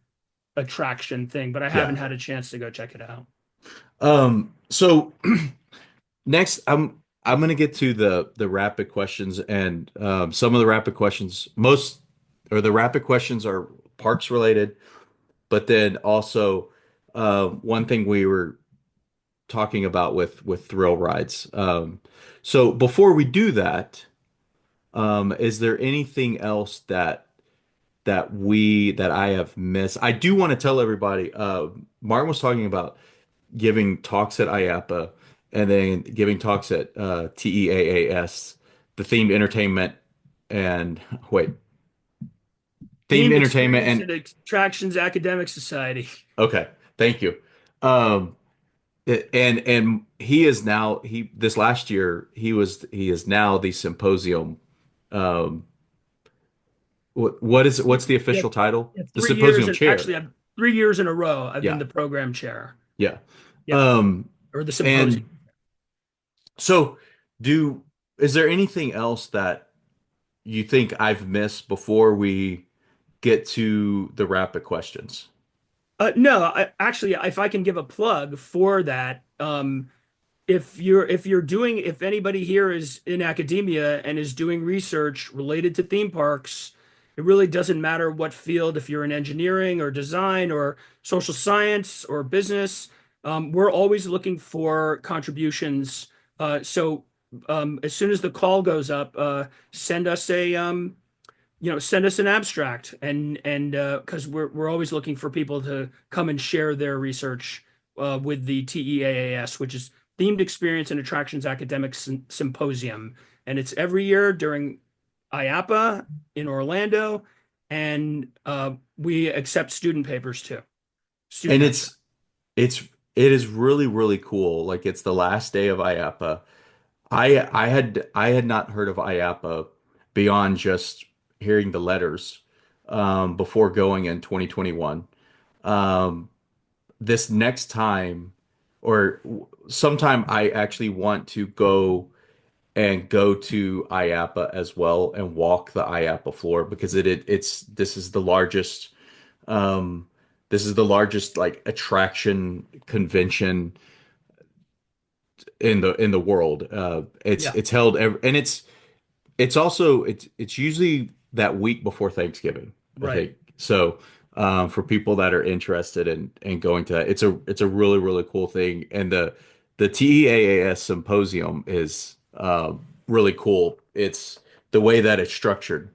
attraction thing, but I Yeah. haven't had a chance to go check it out. So next, I'm gonna get to the rapid questions, and some of the rapid questions, most or the rapid questions are parks related, but then also one thing we were talking about with thrill rides. So before we do that, is there anything else that I have missed? I do want to tell everybody. Martin was talking about giving talks at IAPA and then giving talks at TEAAS, the themed entertainment and wait, themed Themed entertainment Experience and and Attractions Academic Society. okay, thank you. Um, and he is now he this last year he is now the symposium. Um, what's the Yeah, official title? yeah, The 3 years, symposium and chair. actually, I've 3 years in a row, I've been Yeah, the program chair. yeah. Yep, Um, or the and symposium. so do is there anything else that you think I've missed before we get to the rapid questions? No, actually, if I can give a plug for that, if anybody here is in academia and is doing research related to theme parks, it really doesn't matter what field, if you're in engineering or design or social science or business, we're always looking for contributions. So as soon as the call goes up, send us send us an abstract, and because we're always looking for people to come and share their research with the TEAAS, which is Themed Experience and Attractions Academic Symposium, and it's every year during IAPA in Orlando, and we accept student papers too, And student abstract. it's it is really really cool. Like it's the last day of IAPA. I had not heard of IAPA beyond just hearing the letters before going in 2021. Um, this next time or sometime I actually want to go to IAPA as well and walk the IAPA floor because it's um this is the largest like attraction convention in the world. Yeah, It's held and it's also it's usually that week before Thanksgiving, I right. think. So for people that are interested in going to that, it's a really really cool thing. And the TEAAS symposium is really cool. It's the way that it's structured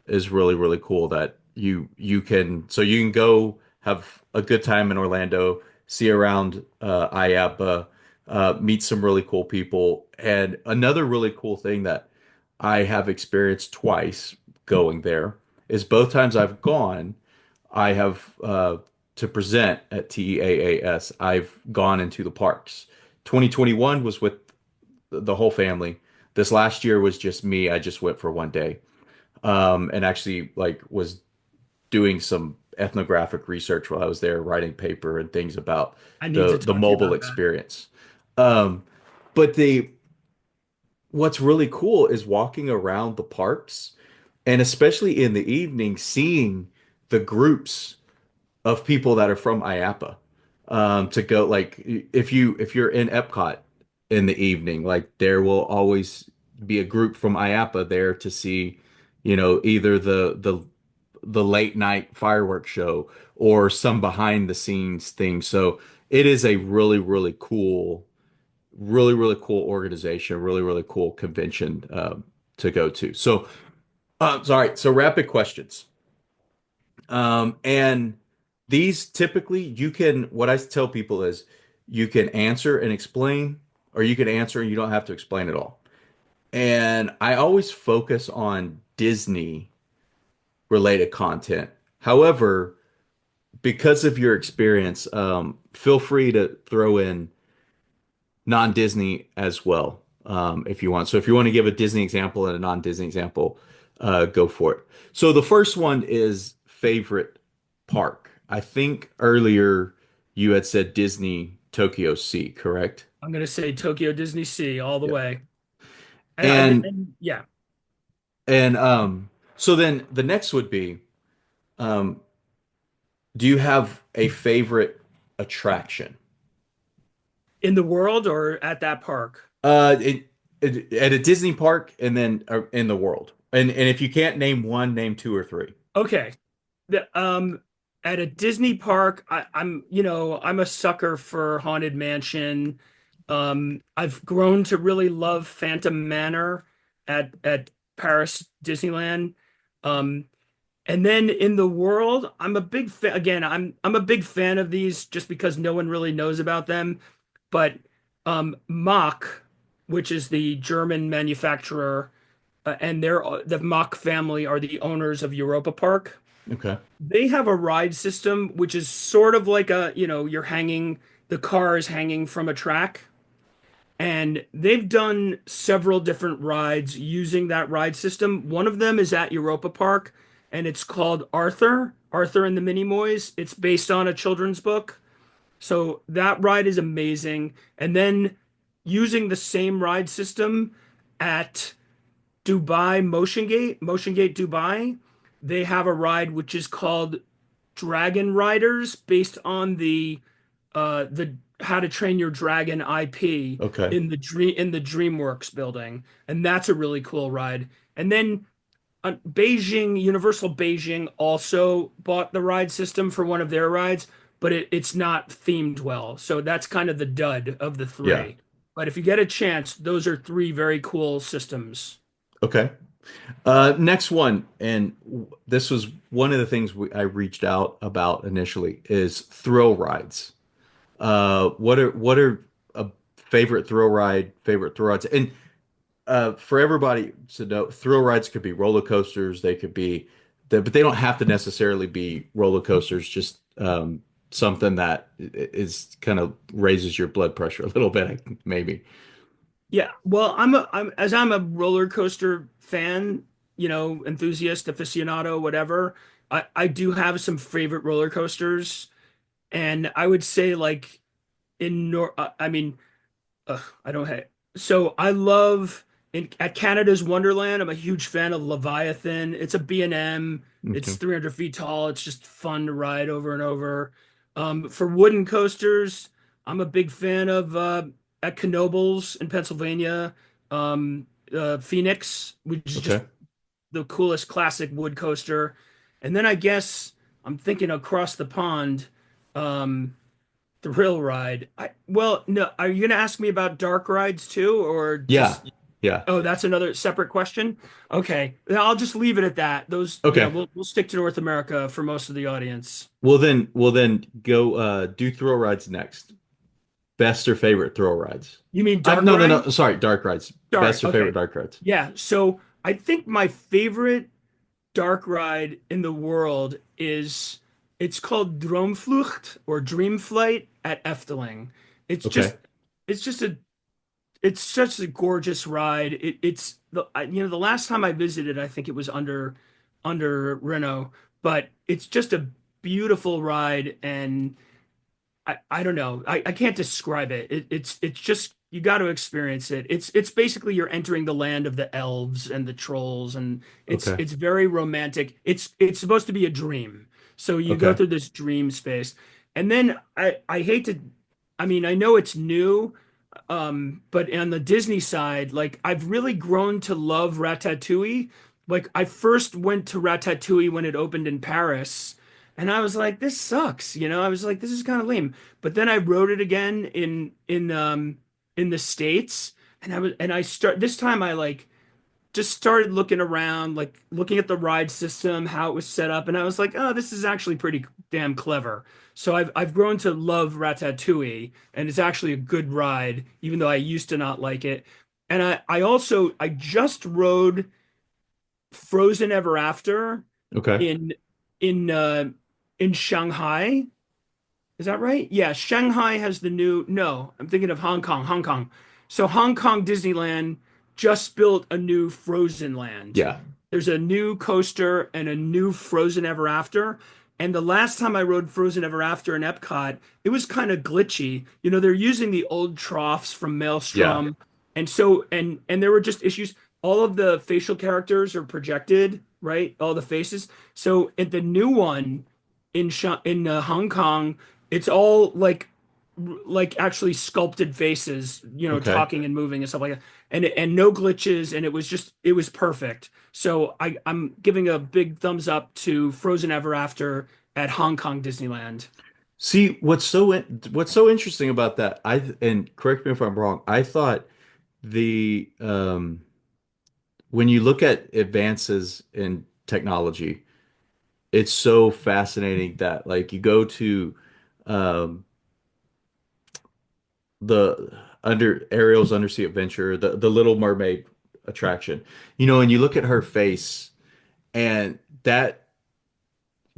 is really really cool. That you can go have a good time in Orlando, see around IAPA, meet some really cool people, and another really cool thing that I have experienced twice going there is both times I've gone, I have to present at TEAAS, I've gone into the parks. 2021 was with the whole family. This last year was just me. I just went for one day. And actually like was doing some ethnographic research while I was there, writing paper and things about I need to the talk to you mobile about that. experience. Um, but the what's really cool is walking around the parks and especially in the evening, seeing the groups of people that are from IAPA to go like if you're in Epcot in the evening, like there will always be a group from IAPA there to see, either the late night fireworks show or some behind the scenes thing. So it is a really really cool organization, really really cool convention to go to. So sorry, so rapid questions. And these typically what I tell people is you can answer and explain, or you can answer and you don't have to explain at all. And I always focus on Disney related content. However, because of your experience, feel free to throw in non-Disney as well, if you want. So if you want to give a Disney example and a non-Disney example, go for it. So the first one is favorite park. I think earlier you had said Disney Tokyo Sea, correct? I'm gonna say Tokyo Disney Sea all the Yeah. way. And And yeah, and so then the next would be Um, do you have a favorite attraction? In the world or at that park? At a Disney park and then in the world. And if you can't name one, name two or three. Okay. The at a Disney park, I'm a sucker for Haunted Mansion. I've grown to really love Phantom Manor at Paris Disneyland. Um, and then in the world, I'm a big fan. Again, I'm a big fan of these just because no one really knows about them. But Mach, which is the German manufacturer, and the Mach family are the owners of Europa Park. Okay. They have a ride system which is sort of like you're hanging, the car is hanging from a track. And they've done several different rides using that ride system. One of them is at Europa Park, and it's called Arthur and the Minimoys. It's based on a children's book. So that ride is amazing. And then using the same ride system at Motion Gate Dubai, they have a ride which is called Dragon Riders, based on the How to Train Your Dragon IP Okay. in the DreamWorks building, and that's a really cool ride. And then Universal Beijing also bought the ride system for one of their rides, but it's not themed well, so that's kind of the dud of the Yeah. three. But if you get a chance, those are three very cool systems. Okay. Next one, and this was one of the things I reached out about initially is thrill rides. What are a favorite thrill rides, and for everybody to know, thrill rides could be roller coasters, they could be, but they don't have to necessarily be roller coasters. Just something that is kind of raises your blood pressure a little bit, maybe. Yeah, well, I'm a roller coaster fan, enthusiast, aficionado, whatever. I do have some favorite roller coasters, and I would say like in Nor I mean, I don't have. So I love at Canada's Wonderland. I'm a huge fan of Leviathan. It's a B&M. It's Okay. 300 feet tall. It's just fun to ride over and over. For wooden coasters, I'm a big fan of at Knoebels in Pennsylvania. Phoenix, which is just Okay. the coolest classic wood coaster. And then I guess I'm thinking across the pond. Um, Thrill ride. Well, no, are you gonna ask me about dark rides too, or Yeah. just Yeah. oh, that's another separate question? Okay, then I'll just leave it at that. Those, yeah, Okay. we'll stick to North America for most of the audience. Well then go do thrill rides next. Best or favorite thrill rides? You mean dark No, no, ride? no. Sorry, dark rides. Sorry. Best or favorite Okay. dark rides? Yeah. So I think my favorite dark ride in the world is it's called Droomvlucht or Dream Flight at Efteling. It's Okay. just it's just a it's such a gorgeous ride. It's the last time I visited, I think it was under Reno, but it's just a beautiful ride, and I don't know, I can't describe it. It's just you got to experience it. It's basically you're entering the land of the elves and the trolls, and it's Okay. it's very romantic. It's supposed to be a dream, so you go Okay. through this dream space, and then I hate to, I mean, I know it's new. But on the Disney side, like I've really grown to love Ratatouille. Like I first went to Ratatouille when it opened in Paris, and I was like, this sucks, I was like, this is kind of lame. But then I rode it again in the States, and I start this time I like just started looking around, like looking at the ride system, how it was set up, and I was like, oh, this is actually pretty damn clever. So I've grown to love Ratatouille, and it's actually a good ride, even though I used to not like it. And I just rode Frozen Ever After Okay. in in uh in Shanghai. Is that right? Yeah, Shanghai has the new, no, I'm thinking of Hong Kong, Hong Kong. So Hong Kong Disneyland just built a new Frozen Land. Yeah. There's a new coaster and a new Frozen Ever After. And the last time I rode Frozen Ever After in Epcot, it was kind of glitchy. They're using the old troughs from Yeah. Maelstrom. And so and there were just issues. All of the facial characters are projected. right? All the faces. So at the new one in Hong Kong, it's all like actually sculpted faces, Okay. talking and moving and stuff like that, and no glitches, and it was perfect. So I'm giving a big thumbs up to Frozen Ever After at Hong Kong Disneyland. See, what's so interesting about that, and correct me if I'm wrong, I thought the when you look at advances in technology, it's so fascinating that like you go to um the under Ariel's Undersea Adventure, the Little Mermaid attraction, and you look at her face, and that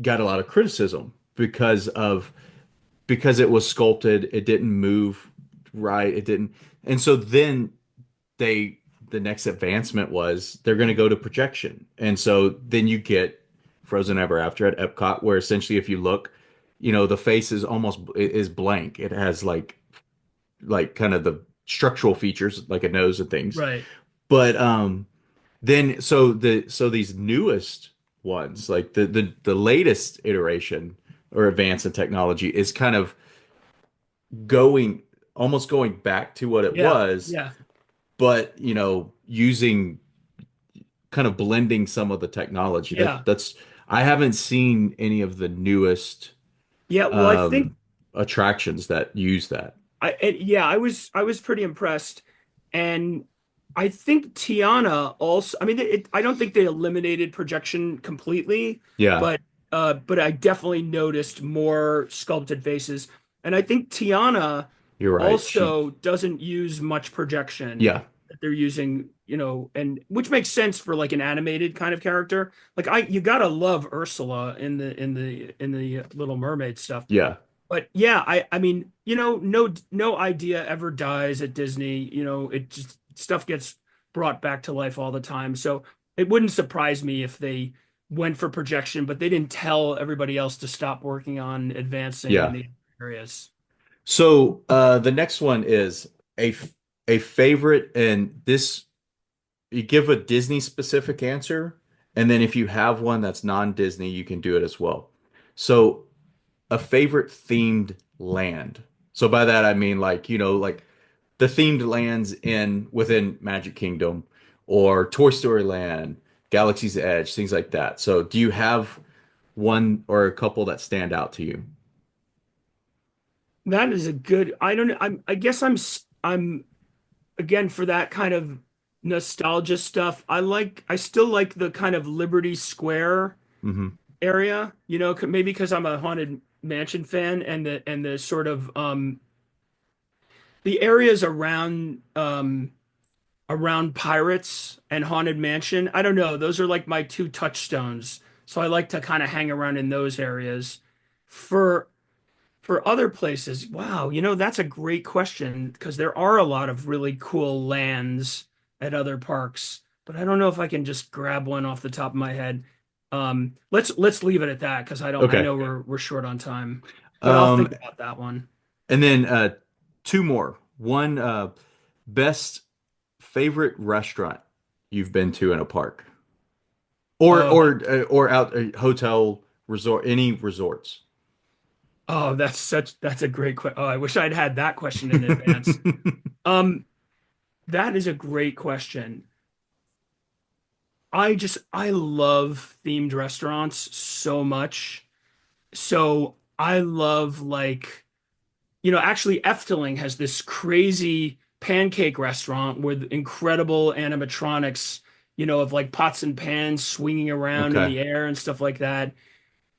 got a lot of criticism because it was sculpted, it didn't move right, it didn't, and so then they the next advancement was they're going to go to projection, and so then you get Frozen Ever After at Epcot, where essentially if you look, the face is almost is blank. It has like kind of the structural features like a nose and things. Right. But then so these newest ones, like the latest iteration or advance in technology is kind of going almost going back to what it Yeah. was, Yeah. but using kind of blending some of the technology. Yeah. That's I haven't seen any of the newest Yeah. Well, I think um attractions that use that. yeah, I was pretty impressed, and I think Tiana also. I mean, I don't think they eliminated projection completely, Yeah, but I definitely noticed more sculpted faces, and I think Tiana you're right. also doesn't use much projection Yeah, that they're using, and which makes sense for like an animated kind of character. Like you gotta love Ursula in the Little Mermaid stuff. yeah, But yeah, I mean, no idea ever dies at Disney. It just stuff gets brought back to life all the time. So it wouldn't surprise me if they went for projection, but they didn't tell everybody else to stop working on advancing in yeah. the areas. So the next one is a favorite, and this you give a Disney specific answer, and then if you have one that's non-Disney, you can do it as well. So a favorite themed land. So by that I mean like, like the themed lands in within Magic Kingdom or Toy Story Land, Galaxy's Edge, things like that. So do you have one or a couple that stand out to you? That is a good. I don't know. I guess I'm again for that kind of nostalgia stuff. I still like the kind of Liberty Square Hmm. area, maybe because I'm a Haunted Mansion fan, and the sort of the areas around Pirates and Haunted Mansion. I don't know, those are like my two touchstones. So I like to kind of hang around in those areas. For other places, wow, that's a great question because there are a lot of really cool lands at other parks, but I don't know if I can just grab one off the top of my head. Let's leave it at that because I Okay. know we're short on time, but I'll Um, think about that one. and then two more. One best favorite restaurant you've been to in a park, Oh, or out hotel resort, any resorts. oh, that's a great question. Oh, I wish I'd had that question in advance. Um, that is a great question. I love themed restaurants so much. So I love like, actually Efteling has this crazy pancake restaurant with incredible animatronics, of like pots and pans swinging around in Okay. the air and stuff like that.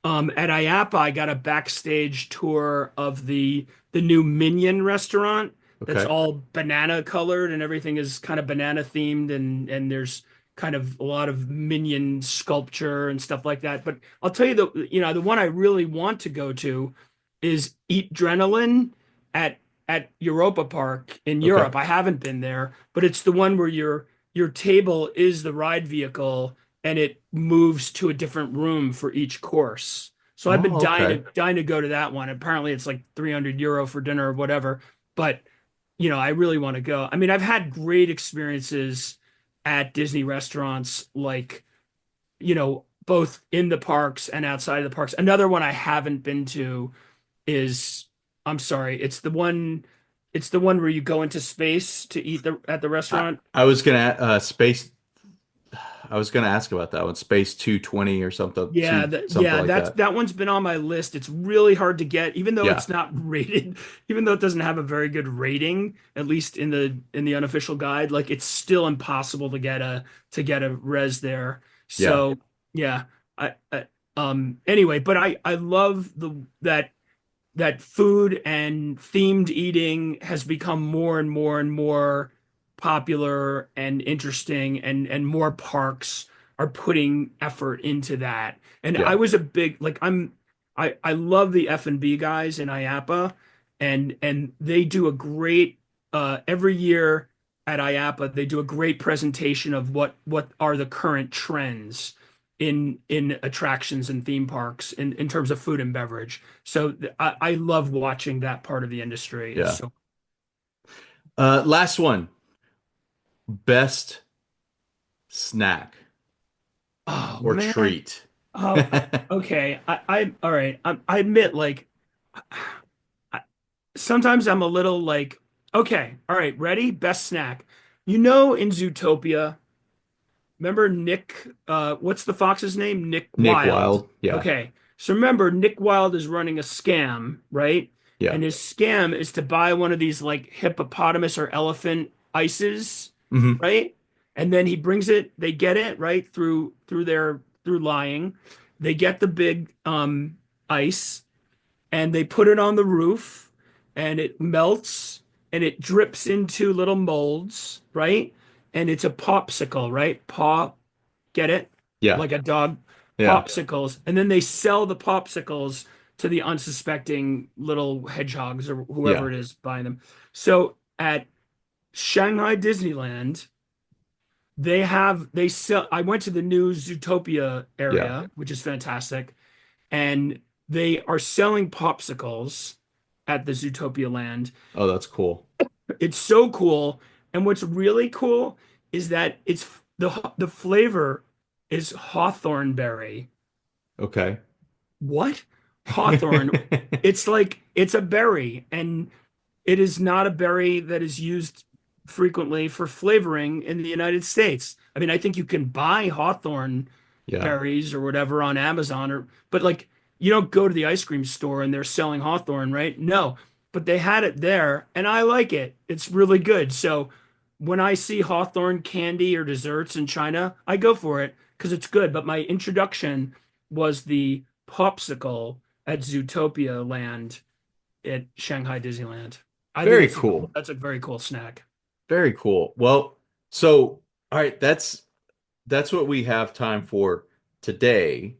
At IAPA, I got a backstage tour of the new Minion restaurant that's Okay. all banana colored and everything is kind of banana themed, and there's kind of a lot of Minion sculpture and stuff like that. But I'll tell you the one I really want to go to is Eat Adrenaline at Europa Park in Okay. Europe. I haven't been there, but it's the one where your table is the ride vehicle and it moves to a different room for each course. So I've been Oh, okay. dying to go to that one. Apparently it's like 300 € for dinner or whatever, but I really want to go. I mean, I've had great experiences at Disney restaurants like both in the parks and outside of the parks. Another one I haven't been to is, I'm sorry, it's the one where you go into space to eat at the I, restaurant. I was gonna space. I was gonna ask about that one, Space 220 or something, Yeah, something like that's that. that one's been on my list. It's really hard to get, even though Yeah, it's not rated, even though it doesn't have a very good rating, at least in the unofficial guide. Like it's still impossible to get a res there. yeah, So yeah, anyway, but I love that food and themed eating has become more and more and more popular and interesting, and more parks are putting effort into that. And I yeah, was a big like I love the F&B guys in IAPA, and they do a great every year at IAPA they do a great presentation of what are the current trends in attractions and theme parks in terms of food and beverage. So I love watching that part of the industry. It's yeah. so, Last one. Best snack oh or man. treat. Oh, okay. All right. I admit, like, I, sometimes I'm a little like, okay, all right, ready? Best snack. In Zootopia, remember Nick, what's the fox's name? Nick Nick Wilde. Wilde. Yeah, Okay. So remember, Nick Wilde is running a scam, right? yeah. And his scam is to buy one of these like hippopotamus or elephant ices, Hmm. right? And then he brings it, they get it, right? Through lying. They get the big ice and they put it on the roof and it melts and it drips into little molds, right? And it's a popsicle, right? Get it? Yeah, Like a dog, yeah, popsicles. And then they sell the popsicles to the unsuspecting little hedgehogs or whoever yeah. it is buying them. So at Shanghai Disneyland, they sell. I went to the new Zootopia Yeah. area, which is fantastic, and they are selling popsicles at the Zootopia land. Oh, that's cool. It's so cool. And what's really cool is that the flavor is hawthorn berry. Okay. What? Hawthorn. It's like it's a berry, and it is not a berry that is used frequently for flavoring in the United States. I mean, I think you can buy hawthorn Yeah. berries or whatever on Amazon, but like you don't go to the ice cream store and they're selling hawthorn, right? No, but they had it there and I like it. It's really good. So when I see hawthorn candy or desserts in China, I go for it because it's good. But my introduction was the popsicle at Zootopia Land at Shanghai Disneyland. I think Very it's cool. that's a very cool snack. Very cool. Well, so all right, that's what we have time for today.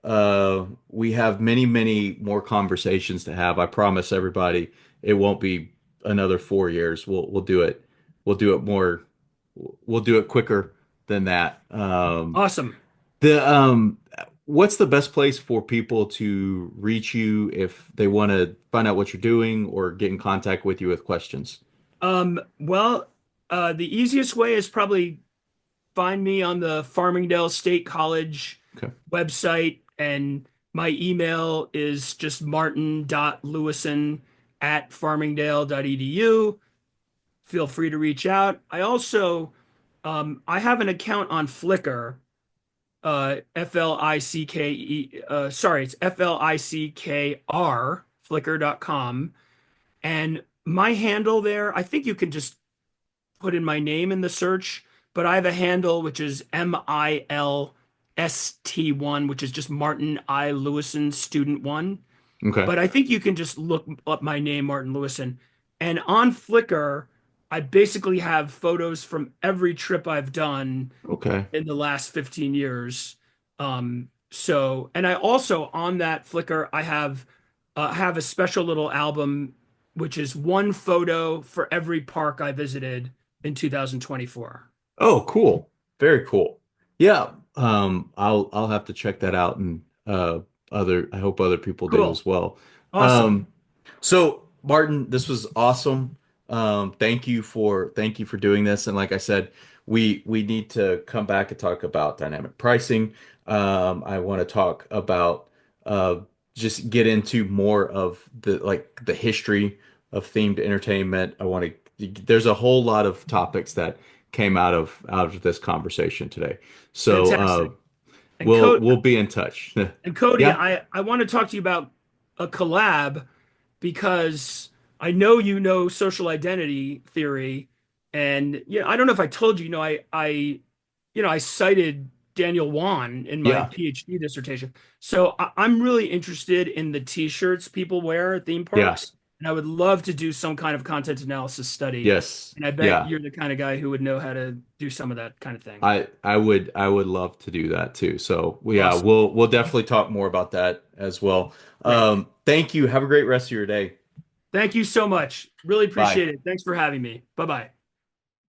We have many, many more conversations to have. I promise everybody it won't be another 4 years. We'll do it. We'll do it more. We'll do it quicker than that. Awesome. The what's the best place for people to reach you if they want to find out what you're doing or get in contact with you with questions? Well, the easiest way is probably find me on the Farmingdale State College Okay. website, and my email is just martin.lewison@farmingdale.edu. Feel free to reach out. I have an account on Flickr, Flikke, sorry, it's Flickr, flickr.com. And my handle there, I think you can just put in my name in the search, but I have a handle which is MILST1, which is just Martin I. Lewison Student 1. Okay. But I think you can just look up my name, Martin Lewison. And on Flickr, I basically have photos from every trip I've done Okay. in the last 15 years. And I also on that Flickr, I have a special little album, which is one photo for every park I visited in 2024. Oh, cool. Very cool. Yeah. I'll have to check that out and I hope other people do Cool. as well. Awesome. Um, so Martin, this was awesome. Thank you for doing this. And like I said, we need to come back and talk about dynamic pricing. I want to talk about uh, just get into more of the history of themed entertainment. I want to. There's a whole lot of topics that came out of this conversation today. So Fantastic. And we'll be in touch. Cody, Yeah, I want to talk to you about a collab because I know you know social identity theory, and I don't know if I told you, I cited Daniel Wan in my yeah, PhD dissertation. So I'm really interested in the t-shirts people wear at theme yeah, parks, and I would love to do some kind of content analysis study. yes, And I bet yeah. you're the kind of guy who would know how to do some of that kind of thing. I would love to do that too. So yeah, Awesome. we'll definitely talk more about that as well. Great. Thank you. Have a great rest of your day. Thank you so much. Really Bye. appreciate it. Thanks for having me. Bye bye.